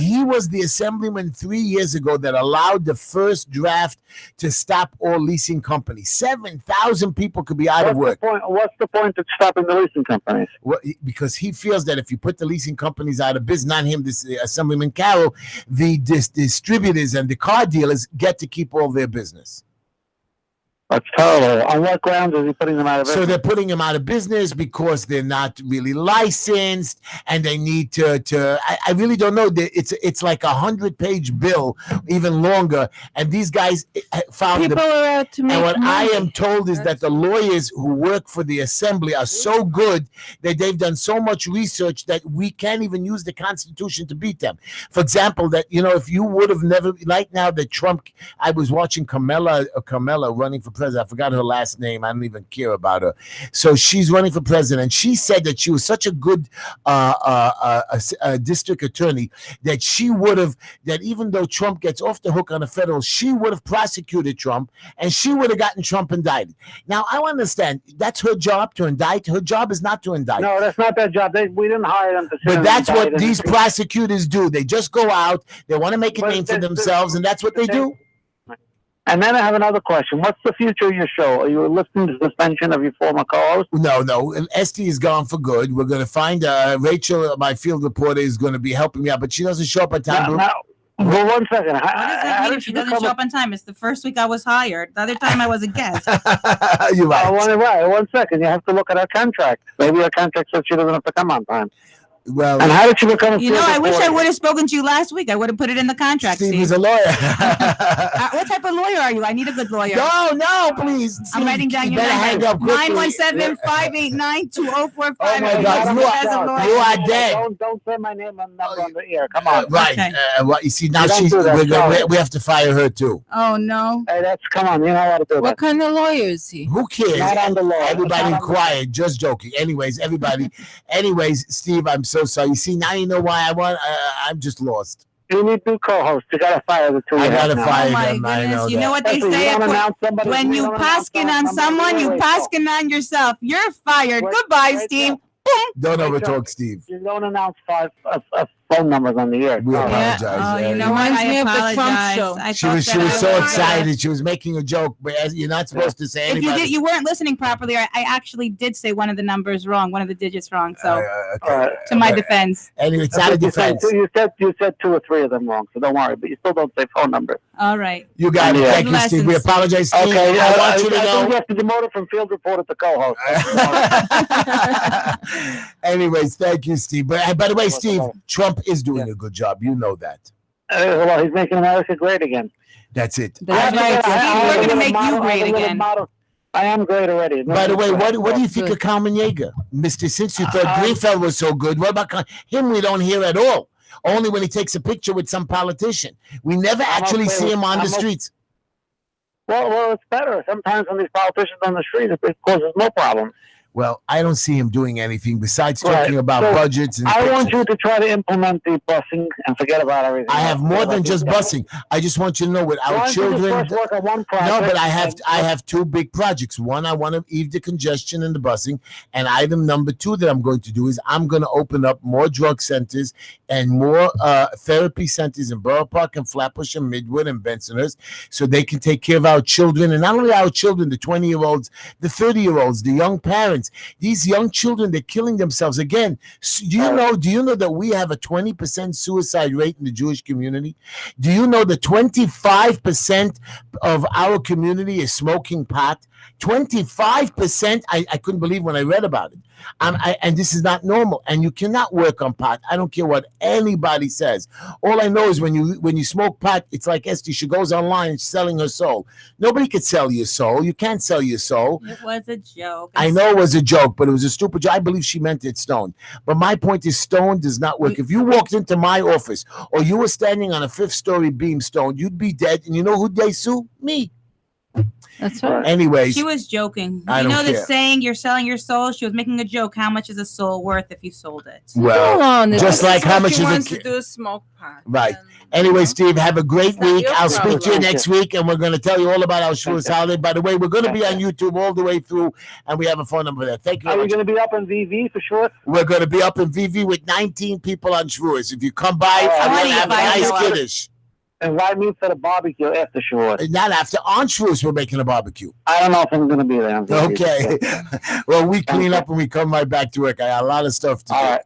A: he was the assemblyman 3 years ago that allowed the first draft to stop all leasing companies. 7,000 people could be out of work.
F: What's the point of stopping the leasing companies?
A: Well, because he feels that if you put the leasing companies out of business, not him, this Assemblyman Carroll, the distributors and the car dealers get to keep all their business.
F: That's terrible. On what grounds is he putting them out of business?
A: So they're putting them out of business because they're not really licensed, and they need to I really don't know. It's like 100-page bill, even longer. And these guys found
B: people are out to make
A: and what
B: money.
A: I am told is that the lawyers who work for the assembly are so good that they've done so much research that we can't even use the Constitution to beat them. For example, that if you would have never, like now that Trump, I was watching Kamala running for president. I forgot her last name. I don't even care about her. So she's running for president. She said that she was such a good district attorney that she would have, that even though Trump gets off the hook on a federal, she would have prosecuted Trump, and she would have gotten Trump indicted. Now, I understand that's her job to indict. Her job is not to indict.
F: No, that's not their job. We didn't hire them to.
A: But that's what these prosecutors do. They just go out. They want to make a name for themselves, and that's what they do.
F: And then I have another question. What's the future of your show? Are you lifting the suspension of your former co-host?
A: No. Esty is gone for good. We're going to find Rachel, my field reporter, is going to be helping me out, but she doesn't show up on time.
F: Well, 1 second.
C: What does that mean if she doesn't show up on time? It's the first week I was hired. The other time I was a guest.
A: You're right.
F: 1 second. You have to look at our contract. Maybe our contract says she doesn't have to come on time.
A: Well,
F: and how did you become a field
C: I wish
F: reporter?
C: I would have spoken to you last week. I would have put it in the contract.
A: Steve is a lawyer.
C: What type of lawyer are you? I need a good lawyer.
A: No, please.
C: I'm writing down your number. 917-589-2045.
A: Oh my God, you are dead.
F: Don't say my name and number on the air. Come on.
A: Right.
C: Okay.
A: You see, now we have to fire her too.
C: Oh no.
F: Hey, come on. You know how to do that.
B: What kind of lawyer is he?
A: Who cares?
F: Not on the law.
A: Everybody quiet. Just joking. Anyways, Steve, I'm so sorry. You see, now you know why I'm just lost.
F: You need new co-hosts. You gotta fire the two.
A: I gotta fire
C: them.
A: I know
C: you know what they say? When you paskin on someone, you paskin on yourself. You're fired. Goodbye, Steve.
A: Don't overtalk Steve.
F: You don't announce phone numbers on the air.
A: We
F: Sorry.
A: apologize.
C: Oh,
A: Yeah,
C: you know
A: yeah.
C: what?
B: Reminds
C: I
B: me of the Trump
C: apologize.
B: show.
C: I
A: She
C: thought
A: was
C: that I
A: so
C: was-
A: excited. She was making a joke, but as you're not supposed to say
C: If you
A: anybody.
C: you weren't listening properly. I actually did say one of the numbers wrong, one of the digits wrong. So
A: Okay.
C: to my
A: But
C: defense.
A: Anyway, it's not a defense.
F: You said 2 or 3 of them wrong, so don't worry. But you still don't say phone number.
C: All right.
A: You got it.
F: Yeah.
A: Thank you, Steve. We
C: Lessons.
A: apologize, Steve.
F: Okay,
A: I want you to
F: I
A: know.
F: think you have to demote it from field reporter to co-host.
A: Anyways, thank you, Steve. But by the way, Steve, Trump is doing a good job. You know that.
F: Well, he's making America great again.
A: That's it.
B: That's
C: right.
F: I-
C: We're gonna make you
F: I-
C: great
F: I-
C: again.
F: I am great already.
A: By the way, what do you think of Carmen Yeager? Mr. Since you thought Greenfield was so good, what about him? We don't hear at all. Only when he takes a picture with some politician. We never actually
F: okay
A: see
F: with-
A: him on the
F: I'm okay.
A: streets.
F: Well, it's better. Sometimes when these politicians on the street, it causes no problem.
A: Well, I don't see him doing anything besides
F: Right.
A: talking about
F: So,
A: budgets and
F: I want
A: pictures.
F: you to try to implement the busing and forget about everything.
A: I have
F: else.
A: more
F: Forget
A: than
F: about
A: just
F: these
A: busing. I just want you to know with
F: Why
A: our
F: don't you just
A: children.
F: first work on one project?
A: No, but I
F: and-
A: have 2 big projects. One, I want to ease the congestion and the busing. And item number 2 that I'm going to do is I'm going to open up more drug centers and more therapy centers in Borough Park and Flatbush and Midwood and Bensonhurst, so they can take care of our children, and not only our children, the 20-year-olds, the 30-year-olds, the young parents. These young children, they're killing themselves again. Do you know that we have a 20% suicide rate in the Jewish community? Do you know that 25% of our community is smoking pot? 25%. I couldn't believe when I read about it. And this is not normal. And you cannot work on pot. I don't care what anybody says. All I know is when you smoke pot, it's like Heshy. She goes online and she's selling her soul. Nobody could sell your soul. You can't sell your soul.
C: It was a joke.
A: I know it was a joke, but it was a stupid joke. I believe she meant it stoned. But my point is stone does not work. If you walked into my office or you were standing on a 5th-story beam stone, you'd be dead. And you know who they sue? Me.
B: That's right.
A: Anyways,
C: She was joking.
A: I
C: You know
A: don't
C: the
A: care.
C: saying, "You're selling your soul." She was making a joke. How much is a soul worth if you sold it?
A: well, just like how much
B: she
A: is
B: wants
A: a
B: to do is smoke pot.
A: Right.
B: And,
A: Anyway, Steve, have a great
B: It's not
A: week.
B: your
A: I'll speak to you
B: problem.
A: next week, and we're going to tell you all about our Shavuos holiday. By the way, we're going to be on YouTube all the way through, and we have a phone number there. Thank you
F: Are
A: very
F: you
A: much.
F: going to be up in VV for sure?
A: We're going to be up in VV with 19 people on Shavuos. If you come by,
F: Oh,
A: I'm
F: I
A: going to
F: need
A: have a
F: to buy
A: nice
F: you.
A: kiddush.
F: Invite me for the barbecue after sure.
A: Not after. On Shavuos, we're making a barbecue.
F: I don't know if I'm going to be there. on VV.
A: Okay. Well, we clean up and we come right back to work. I got a lot of stuff to do.
F: All right.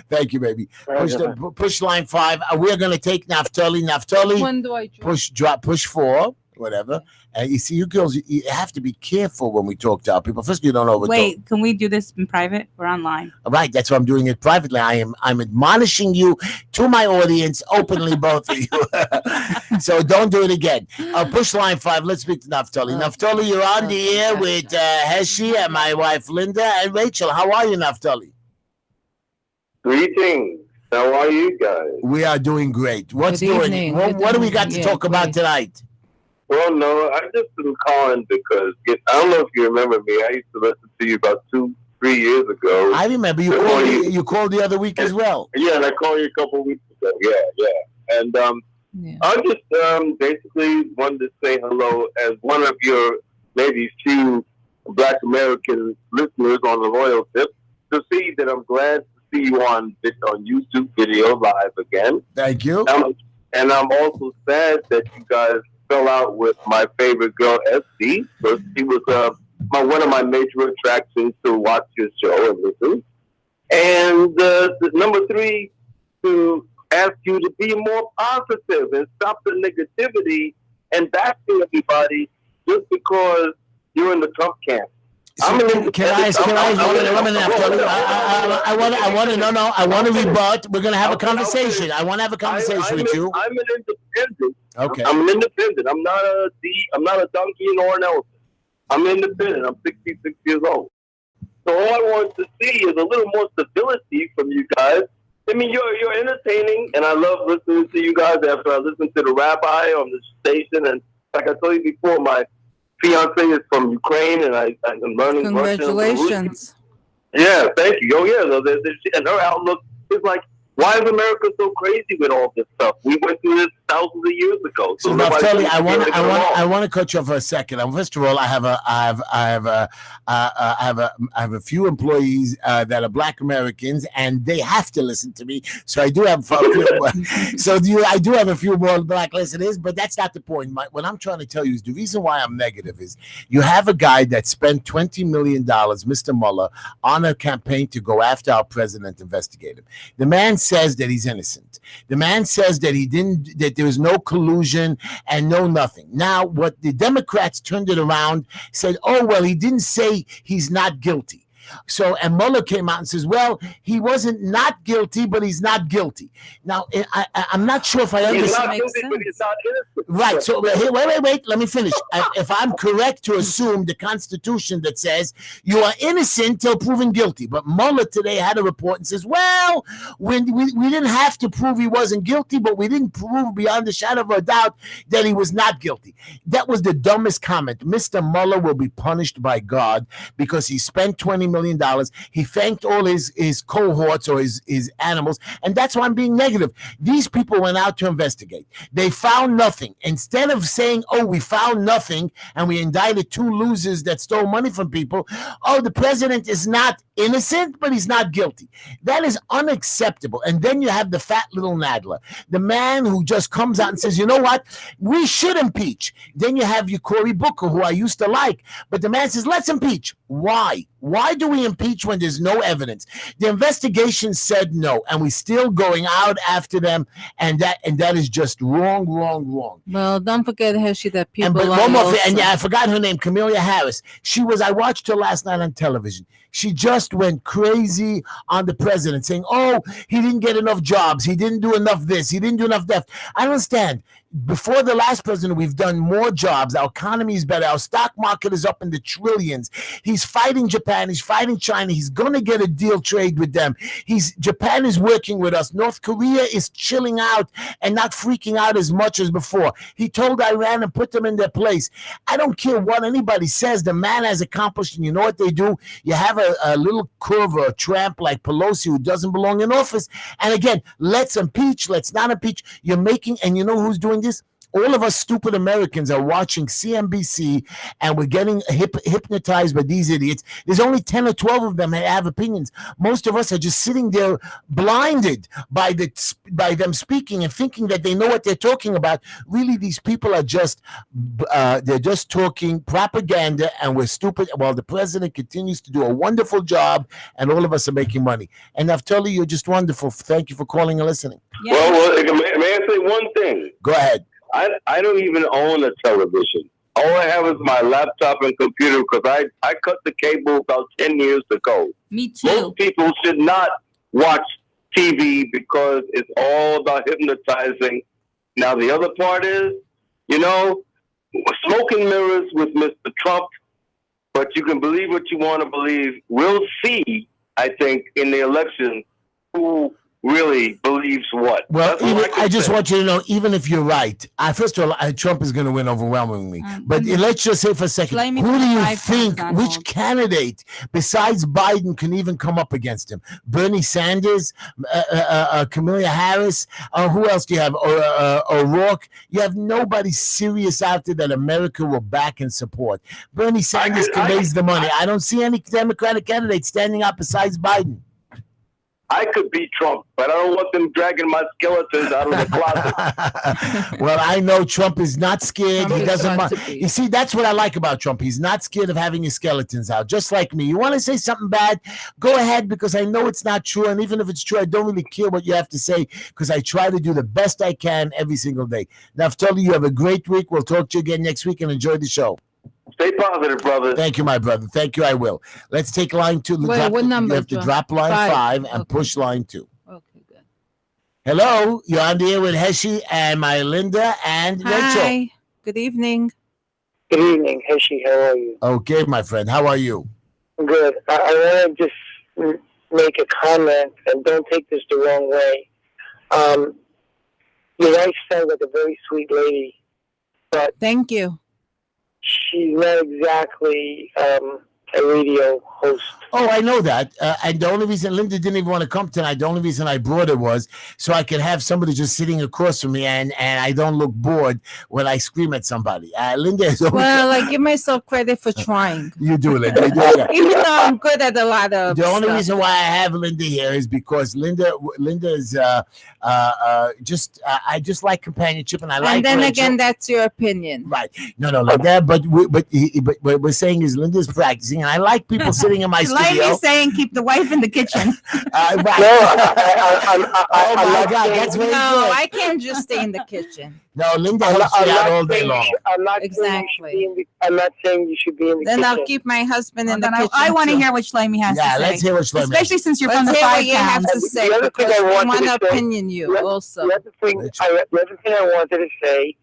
A: Thank you, baby.
F: Very good.
A: Push line 5. We're going to take Naftali. Naftali.
B: when do I drop?
A: Push 4, whatever. And you see, you girls, you have to be careful when we talk to our people. First, you don't know what.
C: Wait, can we do this in private? We're online.
A: Right, that's why I'm doing it privately. I'm admonishing you to my audience openly, both of you. So don't do it again. Push line 5. Let's speak to Naftali. Naftali, you're on the air with Heshy and my wife Linda and Rachel. How are you, Naftali?
G: Greetings. How are you guys?
A: We are doing great. What's
B: Good
A: doing?
B: evening.
A: What do we got to
B: Yeah,
A: talk about
B: great.
A: tonight?
G: Well, no, I just been calling because I don't know if you remember me. I used to listen to you about 2-3 years ago.
A: I remember you
G: Good
A: called.
G: morning.
A: You called the other week as well.
G: Yeah, and I called you a couple of weeks ago. Yeah. And
B: Yeah.
G: I just basically wanted to say hello as one of your maybe few Black American listeners on the Royal Tip to see that I'm glad to see you on YouTube video live again.
A: Thank you.
G: And I'm also sad that you guys fell out with my favorite girl, SD. But she was one of my major attractions to watch your show and listen. And the number 3, to ask you to be more positive and stop the negativity and bashing everybody just because you're in the Trump camp.
A: So I want to rebut. We're going to have a conversation. I want to have a conversation with you.
G: I'm an independent.
A: Okay.
G: I'm an independent. I'm not a donkey nor an elephant. I'm independent. I'm 66 years old. So all I want to see is a little more stability from you guys. I mean, you're entertaining, and I love listening to you guys after I listen to the rabbi on the station. And like I told you before, my fiance is from Ukraine, and I'm learning
B: Congratulations.
G: Russian. Yeah, thank you. Oh, yeah. And her outlook is like, why is America so crazy with all this stuff? We went through this thousands of years ago.
A: So
G: nobody
A: Naftali,
G: can get it wrong.
A: I want to cut you off for a second. First of all, I have a few employees that are Black Americans, and they have to listen to me. So I do have a few, I do have a few more Black listeners, but that's not the point. What I'm trying to tell you is the reason why I'm negative is you have a guy that spent $20 million, Mr. Mueller, on a campaign to go after our president, investigate him. The man says that he's innocent. The man says that that there was no collusion and no nothing. Now, what the Democrats turned it around, said, oh, well, he didn't say he's not guilty. So, and Mueller came out and says, well, he wasn't not guilty, but he's not guilty. Now, I'm not sure if I understand.
G: He's not guilty, but he's not innocent.
A: Right. So, wait. Let me finish. If I'm correct to assume the Constitution that says you are innocent till proven guilty, but Mueller today had a report and says, well, when we didn't have to prove he wasn't guilty, but we didn't prove beyond a shadow of a doubt that he was not guilty. That was the dumbest comment. Mr. Mueller will be punished by God because he spent $20 million. He thanked all his cohorts or his animals, and that's why I'm being negative. These people went out to investigate. They found nothing. Instead of saying, oh, we found nothing and we indicted two losers that stole money from people, oh, the president is not innocent, but he's not guilty. That is unacceptable. And then you have the fat little Nadler, the man who just comes out and says, you know what, we should impeach. Then you have your Cory Booker, who I used to like, but the man says, let's impeach. Why? Why do we impeach when there's no evidence? The investigation said no, and we're still going out after them, and that is just wrong.
B: Well, don't forget, Heshy, that people
A: And one more thing, and I forgot her name, Camelia Harris. I watched her last night on television. She just went crazy on the president, saying, oh, he didn't get enough jobs. He didn't do enough this. He didn't do enough that. I don't understand. Before the last president, we've done more jobs. Our economy is better. Our stock market is up in the trillions. He's fighting Japan. He's fighting China. He's going to get a deal trade with them. Japan is working with us. North Korea is chilling out and not freaking out as much as before. He told Iran and put them in their place. I don't care what anybody says. The man has accomplished, and you know what they do? You have a little curve or a tramp like Pelosi who doesn't belong in office. And again, let's impeach. Let's not impeach. You're making, and you know who's doing this? All of us stupid Americans are watching CNBC, and we're getting hypnotized by these idiots. There's only 10 or 12 of them that have opinions. Most of us are just sitting there blinded by them speaking and thinking that they know what they're talking about. Really, these people are just they're just talking propaganda, and we're stupid while the president continues to do a wonderful job, and all of us are making money. And Naftali, you're just wonderful. Thank you for calling and listening.
C: Yeah.
G: Well, may I say one thing?
A: Go ahead.
G: I don't even own a television. All I have is my laptop and computer because I cut the cable about 10 years ago.
C: Me too.
G: Most people should not watch TV because it's all about hypnotizing. Now, the other part is, smoking mirrors with Mr. Trump, but you can believe what you want to believe. We'll see, I think, in the election who really believes what.
A: Well, I just want you to know, even if you're right, first of all, Trump is going to win overwhelmingly. But let's just say for a second, who do you think, which candidate besides Biden can even come up against him? Bernie Sanders, Camelia Harris, who else do you have? O'Rourke? You have nobody serious out there that America will back and support. Bernie Sanders can raise the money. I don't see any Democratic candidate standing up besides Biden.
G: I could beat Trump, but I don't want them dragging my skeletons out of the closet.
A: Well, I know Trump is not scared. He doesn't mind. You see, that's what I like about Trump. He's not scared of having his skeletons out, just like me. You want to say something bad? Go ahead, because I know it's not true. And even if it's true, I don't really care what you have to say because I try to do the best I can every single day. Naftali, you have a great week. We'll talk to you again next week and enjoy the show.
G: Stay positive, brother.
A: Thank you, my brother. Thank you. I will. Let's take line 2.
B: Wait, what number?
A: You have to drop line 5 and
B: okay.
A: push line 2.
B: Okay, good.
A: Hello, you're on the air with Heshy and my Linda and Rachel.
B: Hi. Good evening.
H: Good evening, Heshy. How are you?
A: Okay, my friend. How are you?
H: Good. I want to just make a comment, and don't take this the wrong way. Your wife sounds like a very sweet lady, but
B: Thank you.
H: she's not exactly a radio host.
A: Oh, I know that. And the only reason Linda didn't even want to come tonight, the only reason I brought her was so I could have somebody just sitting across from me and I don't look bored when I scream at somebody. Linda is always...
B: Well, I give myself credit for trying.
A: You do, Linda. You do, yeah.
B: Even though I'm good at a lot of
A: The only
B: stuff.
A: reason why I have Linda here is because Linda is just I just like companionship and I like.
B: And then
A: Rachel.
B: again, that's your opinion.
A: Right? No, like that. But what we're saying is Linda's practicing, and I like people sitting in my studio.
C: Like saying, keep the wife in the kitchen.
A: Right.
H: I'm
A: my
H: not
A: God,
H: saying-
A: that's very
B: No,
A: good.
B: I can't just stay in the kitchen.
A: No, Linda
H: I'm
A: helps
H: not,
A: me
H: I'm
A: out
H: not
A: all day
H: saying
A: long.
H: I'm not
B: Exactly.
H: I'm not saying you should be in the
B: Then
H: kitchen.
B: I'll keep my husband in the
C: Then
B: kitchen.
C: I want to
B: too.
C: hear what Shlomi has
A: Yeah,
C: to say.
A: let's hear what Shlomi has.
C: Especially since you're from
B: Let's
C: the
B: hear what
C: five
B: you have
C: towns.
B: to say
H: The other thing
B: because
H: I
B: we
H: wanted
B: want
H: to
B: to
H: say-
B: opinion you also.
H: The other thing I wanted to say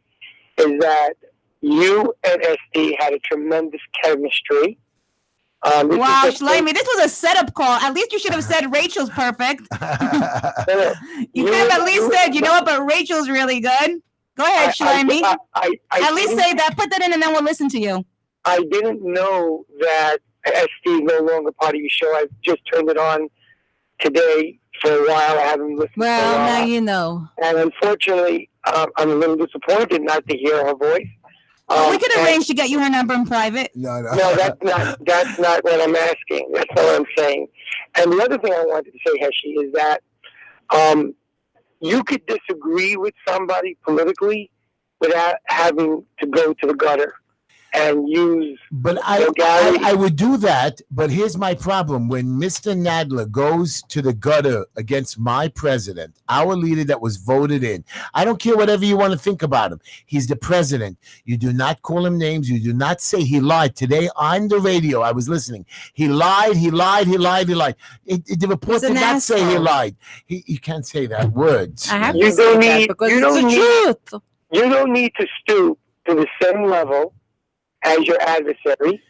H: is that you and SD had a tremendous chemistry. This
C: Wow,
H: is just-
C: Shlomi, this was a setup call. At least you should have said Rachel's perfect. You could have at least said, you know what, but Rachel's really good. Go ahead, Shlomi. At least say that. Put that in, and then we'll listen to you.
H: I didn't know that SD is no longer part of your show. I just turned it on today for a while. I haven't listened for a
B: Well,
H: while.
B: now you know.
H: And unfortunately, I'm a little disappointed not to hear her voice.
C: We could
H: and-
C: arrange to get you her number in private.
A: No.
H: No, that's not what I'm asking. That's not what I'm saying. And the other thing I wanted to say, Heshy, is that you could disagree with somebody politically without having to go to the gutter and use.
A: But
H: So, Gary-
A: I would do that, but here's my problem. When Mr. Nadler goes to the gutter against my president, our leader that was voted in, I don't care whatever you want to think about him. He's the president. You do not call him names. You do not say he lied. Today on the radio, I was listening. He lied. The report
B: He's an
A: did not say he
B: asshole.
A: lied. You can't say that words.
B: I have
H: You
B: to say
H: don't
B: that
H: need-
B: because
H: you
B: it's the
H: don't need-
B: truth.
H: You don't need to stoop to the same level as your adversary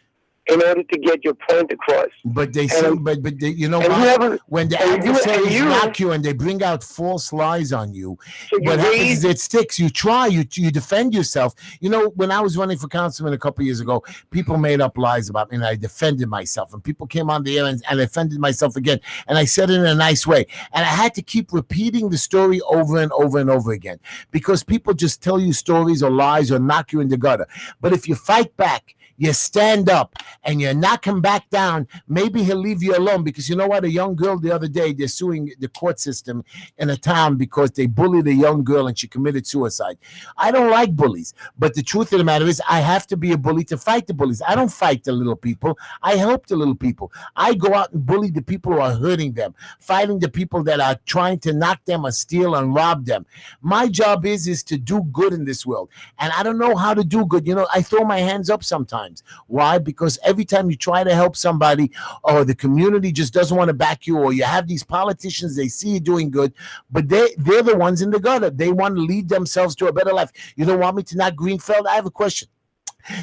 H: in order to get your point across.
A: But they say,
H: And-
A: but they, you know
H: And you
A: what?
H: haven't.
A: When the
H: and you-
A: adversaries
H: and you-
A: knock you and they bring out false lies on you,
H: So you
A: what happens
H: raise-
A: is it sticks. You try, you defend yourself. You know, when I was running for councilman a couple years ago, people made up lies about me and I defended myself. And people came on the air and I defended myself again. And I said it in a nice way. And I had to keep repeating the story over and over and over again because people just tell you stories or lies or knock you in the gutter. But if you fight back, you stand up and you knock him back down, maybe he'll leave you alone. Because you know what? A young girl the other day, they're suing the court system in a town because they bullied a young girl and she committed suicide. I don't like bullies, but the truth of the matter is I have to be a bully to fight the bullies. I don't fight the little people. I help the little people. I go out and bully the people who are hurting them, fighting the people that are trying to knock them or steal and rob them. My job is to do good in this world. And I don't know how to do good. You know, I throw my hands up sometimes. Why? Because every time you try to help somebody or the community just doesn't want to back you, or you have these politicians, they see you doing good, but they're the ones in the gutter. They want to lead themselves to a better life. You don't want me to knock Greenfield? I have a question.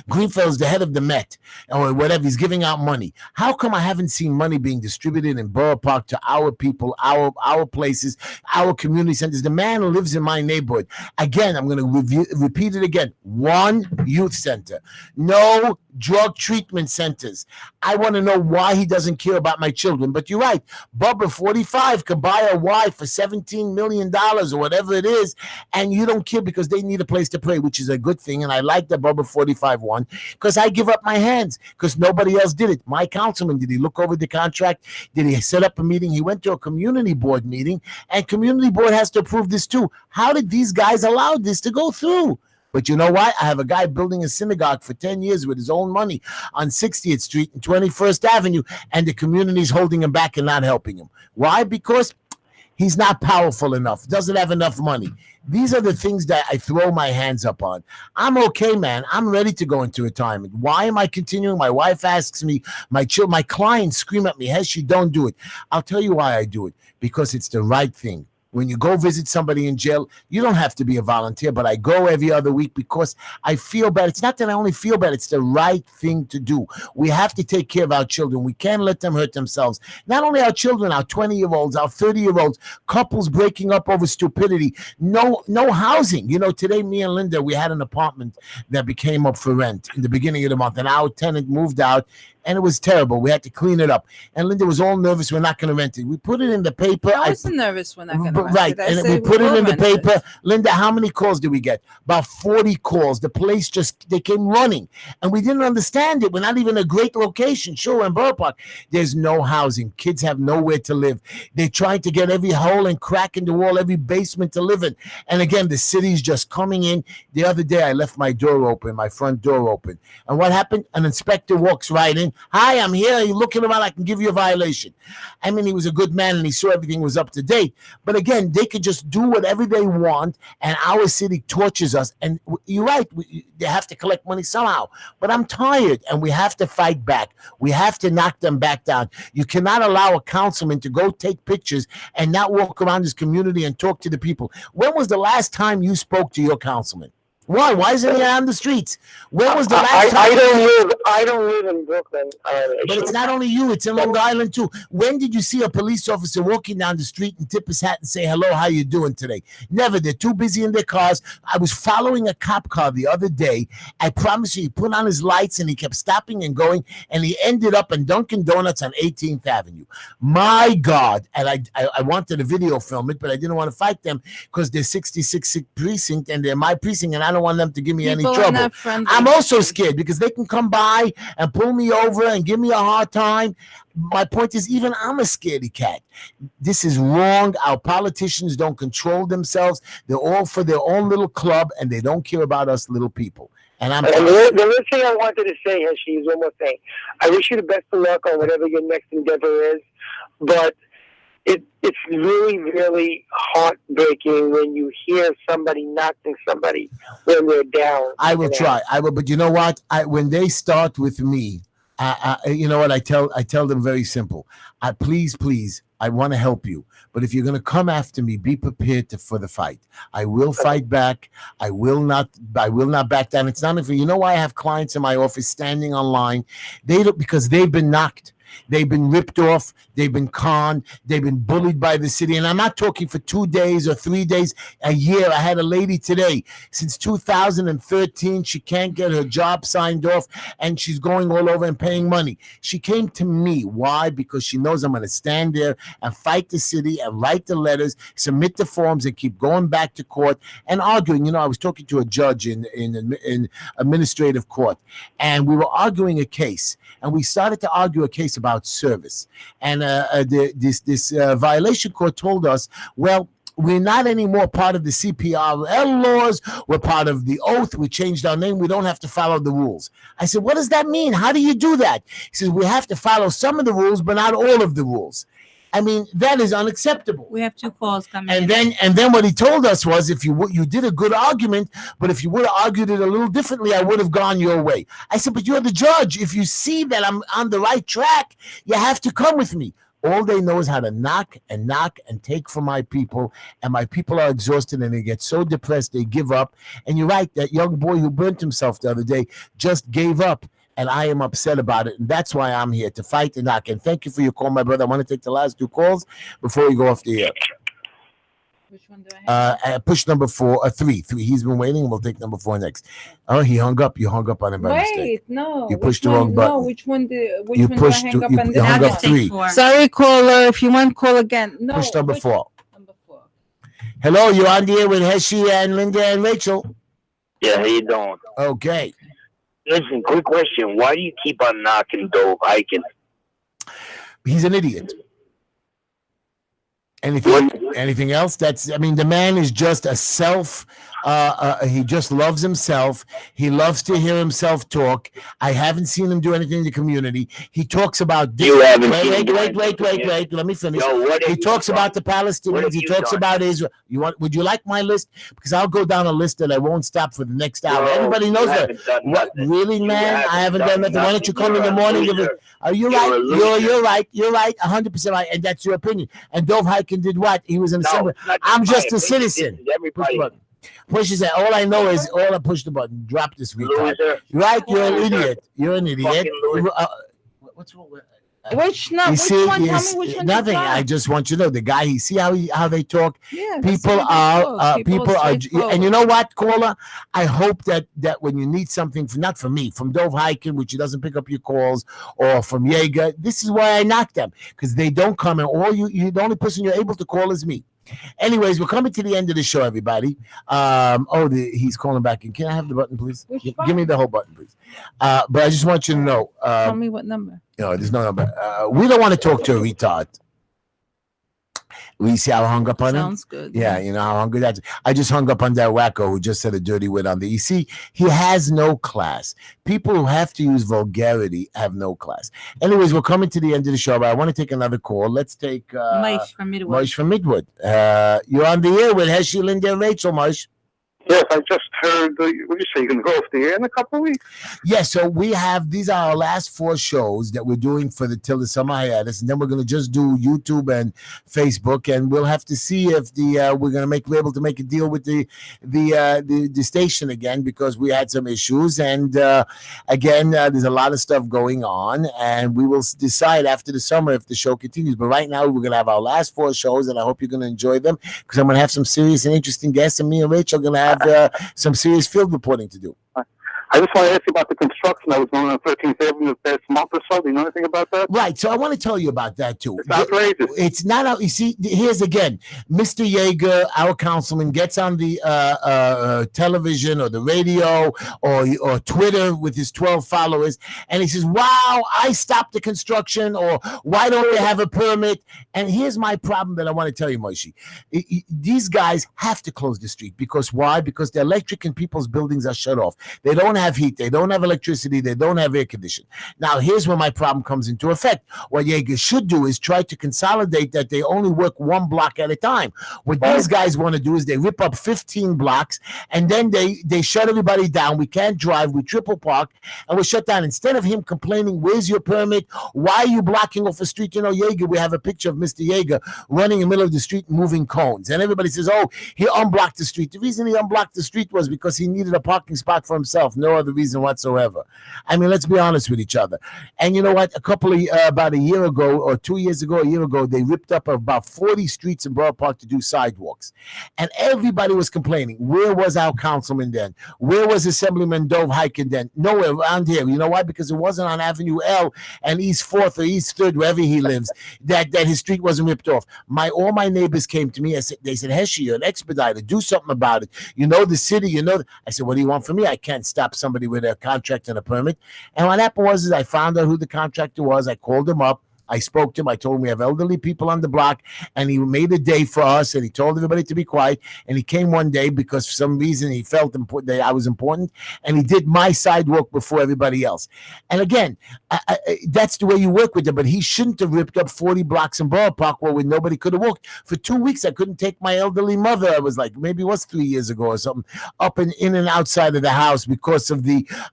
A: Greenfield is the head of the Met or whatever. He's giving out money. How come I haven't seen money being distributed in Borough Park to our people, our places, our community centers? The man lives in my neighborhood. Again, I'm going to repeat it again. One youth center, no drug treatment centers. I want to know why he doesn't care about my children. But you're right. Bubba 45 could buy a wife for $17 million or whatever it is, and you don't care because they need a place to pray, which is a good thing. And I like the Bubba 45 one because I give up my hands because nobody else did it. My councilman, did he look over the contract? Did he set up a meeting? He went to a community board meeting, and community board has to approve this too. How did these guys allow this to go through? But you know what? I have a guy building a synagogue for 10 years with his own money on 60th Street and 21st Avenue, and the community's holding him back and not helping him. Why? Because he's not powerful enough, doesn't have enough money. These are the things that I throw my hands up on. I'm okay, man. I'm ready to go into retirement. Why am I continuing? My wife asks me, my clients scream at me, Heshy, don't do it. I'll tell you why I do it. Because it's the right thing. When you go visit somebody in jail, you don't have to be a volunteer, but I go every other week because I feel bad. It's not that I only feel bad. It's the right thing to do. We have to take care of our children. We can't let them hurt themselves. Not only our children, our 20-year-olds, our 30-year-olds, couples breaking up over stupidity, no housing. You know, today, me and Linda, we had an apartment that became up for rent in the beginning of the month, and our tenant moved out. and it was terrible. We had to clean it up. And Linda was all nervous. We're not going to rent it. We put it in the paper.
B: I wasn't nervous when I got
A: right, and we put it in the paper. Linda, how many calls did we get? About 40 calls. The place they came running, and we didn't understand it. We're not even a great location. Sure, in Borough Park, there's no housing. Kids have nowhere to live. They're trying to get every hole and crack in the wall, every basement to live in. And again, the city's just coming in. The other day, I left my door open, my front door open. And what happened? An inspector walks right in. Hi, I'm here. You're looking around. I can give you a violation. I mean, he was a good man and he saw everything was up to date. But again, they could just do whatever they want, and our city tortures us. And you're right. They have to collect money somehow. But I'm tired, and we have to fight back. We have to knock them back down. You cannot allow a councilman to go take pictures and not walk around his community and talk to the people. When was the last time you spoke to your councilman? Why? Why isn't he on the streets? When was the last time?
H: I don't live in Brooklyn.
A: But it's not only you, it's in Long Island too. When did you see a police officer walking down the street and tip his hat and say, hello, how you doing today? Never. They're too busy in their cars. I was following a cop car the other day. I promise you, he put on his lights and he kept stopping and going, and he ended up in Dunkin' Donuts on 18th Avenue. My God. And I wanted to video film it, but I didn't want to fight them because they're 66th precinct and they're my precinct, and I don't want them to give me any trouble. I'm also scared because they can come by and pull me over and give me a hard time. My point is, even I'm a scaredy cat. This is wrong. Our politicians don't control themselves. They're all for their own little club, and they don't care about us little people. And the
H: other thing I wanted to say, Heshy, is one more thing. I wish you the best of luck on whatever your next endeavor is, but it's really, really heartbreaking when you hear somebody knocking somebody when they're down.
A: I will try. I will, but you know what? When they start with me, you know what? I tell them very simple. Please, I want to help you, but if you're going to come after me, be prepared for the fight. I will fight back. I will not back down. It's not you know why I have clients in my office standing online? Because they've been knocked. They've been ripped off. They've been conned. They've been bullied by the city. And I'm not talking for 2 days or 3 days, a year. I had a lady today. Since 2013, she can't get her job signed off, and she's going all over and paying money. She came to me. Why? Because she knows I'm going to stand there and fight the city and write the letters, submit the forms, and keep going back to court and arguing. You know, I was talking to a judge in administrative court, and we were arguing a case. And we started to argue a case about service. And this violation court told us, well, we're not anymore part of the CPRL laws. We're part of the oath. We changed our name. We don't have to follow the rules. I said, what does that mean? How do you do that? He says, we have to follow some of the rules, but not all of the rules. I mean, that is unacceptable.
C: We have 2 calls coming
A: in. And then what he told us was, if you did a good argument, but if you would have argued it a little differently, I would have gone your way. I said, but you're the judge. If you see that I'm on the right track, you have to come with me. All they know is how to knock and take from my people, and my people are exhausted and they get so depressed they give up. And you're right, that young boy who burnt himself the other day just gave up. And I am upset about it. And that's why I'm here, to fight and knock. And thank you for your call, my brother. I want to take the last 2 calls before we go off the air.
B: Which one do I have?
A: Push number 4, 3. He's been waiting. We'll take number 4 next. Oh, he hung up. You hung up on him by mistake.
B: Wait, no.
A: You pushed the wrong button.
B: No, which one do I hang up on?
A: You hung up 3.
B: Sorry, caller. If you want, call again. No.
A: Push number 4.
B: Number 4.
A: Hello, you're on the air with Heshy and Linda and Rachel.
I: Yeah, how you doing?
A: Okay.
I: Listen, quick question. Why do you keep on knocking Dove Hiking?
A: He's an idiot. Anything else? The man is just a he just loves himself. He loves to hear himself talk. I haven't seen him do anything in the community. He talks about wait. Let me finish. He talks about the Palestinians. He talks about Israel. Would you like my list? Because I'll go down a list that I won't stop for the next hour. Everybody knows that. What? Really, man? I haven't done nothing. Why don't you come in the morning? You're right. You're right. 100% right. And that's your opinion. And Dove Hiking did what? He was an assembly. I'm just a citizen. Push the button. Push his. All I know is I push the button. Drop this retard. Right? You're an idiot. You're an idiot. What's wrong with?
B: Which
A: You
B: one?
A: see,
B: Tell me which one.
A: nothing.
B: You
A: I just want you to know the guy. You see how they talk.
B: Yeah,
A: People are, and you know what, caller? I hope that when you need something, not from me, from Dove Hiking, which he doesn't pick up your calls, or from Jaeger. This is why I knock them, because they don't come, and the only person you're able to call is me. Anyways, we're coming to the end of the show, everybody. He's calling back. And can I have the button, please? Give me the whole button, please. But I just want you to know.
B: Tell me what number.
A: No, there's no number. We don't want to talk to a retard. We see how I hung up on him?
B: Sounds good.
A: Yeah, you know how hungry that's. I just hung up on that wacko who just said a dirty word on the EC. He has no class. People who have to use vulgarity have no class. Anyways, we're coming to the end of the show, but I want to take another call. Let's take
C: Moish from Midwood.
A: Moish from Midwood. You're on the air with Heshy, Linda, and Rachel, Moish.
F: Yes, I just heard. What do you say? You can go off the air in a couple of weeks.
A: Yeah, so these are our last 4 shows that we're doing till the summer hiatus, and then we're going to just do YouTube and Facebook, and we'll have to see if we're able to make a deal with the station again, because we had some issues, and again, there's a lot of stuff going on, and we will decide after the summer if the show continues. But right now, we're going to have our last 4 shows, and I hope you're going to enjoy them, because I'm going to have some serious and interesting guests, and me and Rachel are going to have some serious field reporting to do.
F: I just want to ask you about the construction that was going on 13th Avenue the past month or so. Do you know anything about that?
A: Right. So I want to tell you about that too.
F: It's outrageous.
A: It's not out. You see, here's again, Mr. Yeager, our councilman, gets on the television or the radio or Twitter with his 12 followers, and he says, "Wow, I stopped the construction," or "Why don't they have a permit?" And here's my problem that I want to tell you, Moishi. These guys have to close the street because why? Because the electric in people's buildings are shut off. They don't have heat, they don't have electricity, they don't have air conditioning. Now, here's where my problem comes into effect. What Yeager should do is try to consolidate that they only work 1 block at a time. What these guys want to do is they rip up 15 blocks, and then they shut everybody down. We can't drive, we triple park, and we're shut down. Instead of him complaining, "Where's your permit? Why are you blocking off a street?" You know, Yeager, we have a picture of Mr. Yeager running in the middle of the street moving cones. And everybody says, "Oh, he unblocked the street." The reason he unblocked the street was because he needed a parking spot for himself. No other reason whatsoever. I mean, let's be honest with each other. And you know what? About a year ago, or 2 years ago, a year ago, they ripped up about 40 streets in Borough Park to do sidewalks. And everybody was complaining. Where was our councilman then? Where was Assemblyman Dove Hiking then? Nowhere around here. You know why? Because it wasn't on Avenue L and East 4th or East 3rd, wherever he lives, that his street wasn't ripped off. All my neighbors came to me. They said, "Heshy, you're an expediter. Do something about it. You know the city. You know." I said, "What do you want from me? I can't stop somebody with a contract and a permit." And what happened was I found out who the contractor was. I called him up. I spoke to him. I told him we have elderly people on the block, and he made a day for us, and he told everybody to be quiet. And he came one day because for some reason he felt that I was important, and he did my sidewalk before everybody else. And again, that's the way you work with them. But he shouldn't have ripped up 40 blocks in Borough Park where nobody could have walked. For 2 weeks, I couldn't take my elderly mother. I was like, maybe it was 3 years ago or something, up and in and outside of the house because of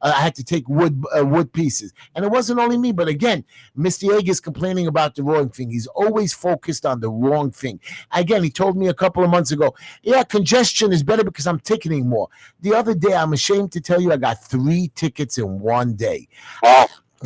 A: I had to take wood pieces. And it wasn't only me, but again, Mr. Yeager's complaining about the wrong thing. He's always focused on the wrong thing. Again, he told me a couple of months ago, "Yeah, congestion is better because I'm ticketing more." The other day, I'm ashamed to tell you, I got 3 tickets in one day.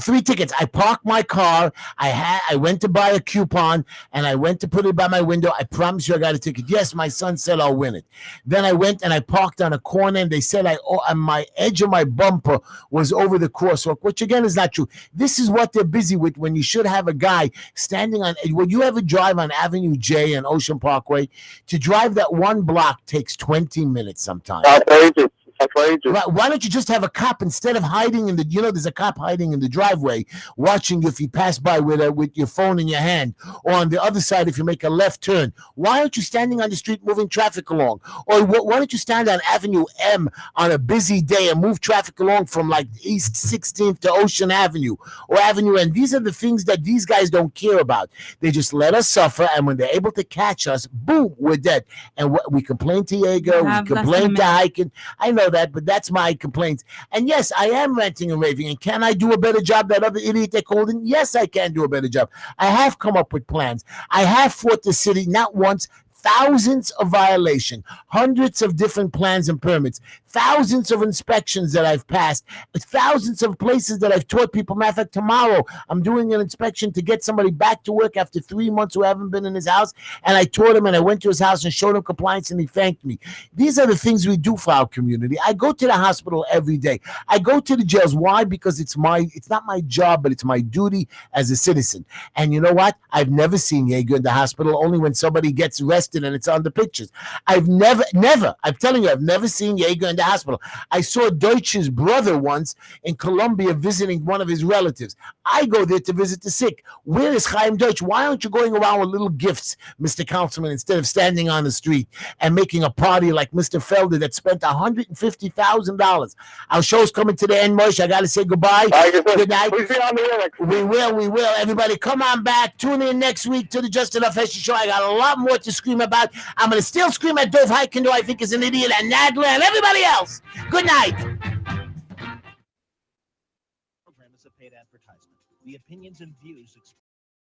A: 3 tickets. I parked my car. I went to buy a coupon, and I went to put it by my window. I promise you I got a ticket. Yes, my son said I'll win it. Then I went and I parked on a corner, and they said and my edge of my bumper was over the crosswalk, which again is not true. This is what they're busy with when you should have a guy standing on. When you ever drive on Avenue J and Ocean Parkway, to drive that 1 block takes 20 minutes sometimes.
F: Outrageous. Outrageous.
A: Why don't you just have a cop instead of hiding there's a cop hiding in the driveway watching you if you pass by with your phone in your hand, or on the other side if you make a left turn. Why aren't you standing on the street moving traffic along? Or why don't you stand on Avenue M on a busy day and move traffic along from like East 16th to Ocean Avenue or Avenue N? These are the things that these guys don't care about. They just let us suffer, and when they're able to catch us, boom, we're dead. And we complain to Yeager, we complain to Hiking. I know that, but that's my complaints. And yes, I am ranting and raving. And can I do a better job? That other idiot they called in? Yes, I can do a better job. I have come up with plans. I have fought the city not once, thousands of violations, hundreds of different plans and permits, thousands of inspections that I've passed, thousands of places that I've taught people. Matter of fact, tomorrow I'm doing an inspection to get somebody back to work after 3 months who haven't been in his house, and I taught him and I went to his house and showed him compliance and he thanked me. These are the things we do for our community. I go to the hospital every day. I go to the jails. Why? Because it's not my job, but it's my duty as a citizen. And you know what? I've never seen Jaeger in the hospital, only when somebody gets arrested and it's on the pictures. I'm telling you, I've never seen Jaeger in the hospital. I saw Deutsch's brother once in Colombia visiting one of his relatives. I go there to visit the sick. Where is Chaim Deutsch? Why aren't you going around with little gifts, Mr. Councilman, instead of standing on the street and making a party like Mr. Felder that spent $150,000? Our show's coming to the end, Moshe. I got to say goodbye. Good night. We will. Everybody, come on back. Tune in next week to the Just Enough Heshy Show. I got a lot more to scream about. I'm going to still scream at Dov Hikind, who I think is an idiot, and Nadler, and everybody else. Good night.
J: Program is a paid advertisement. The opinions and views expressed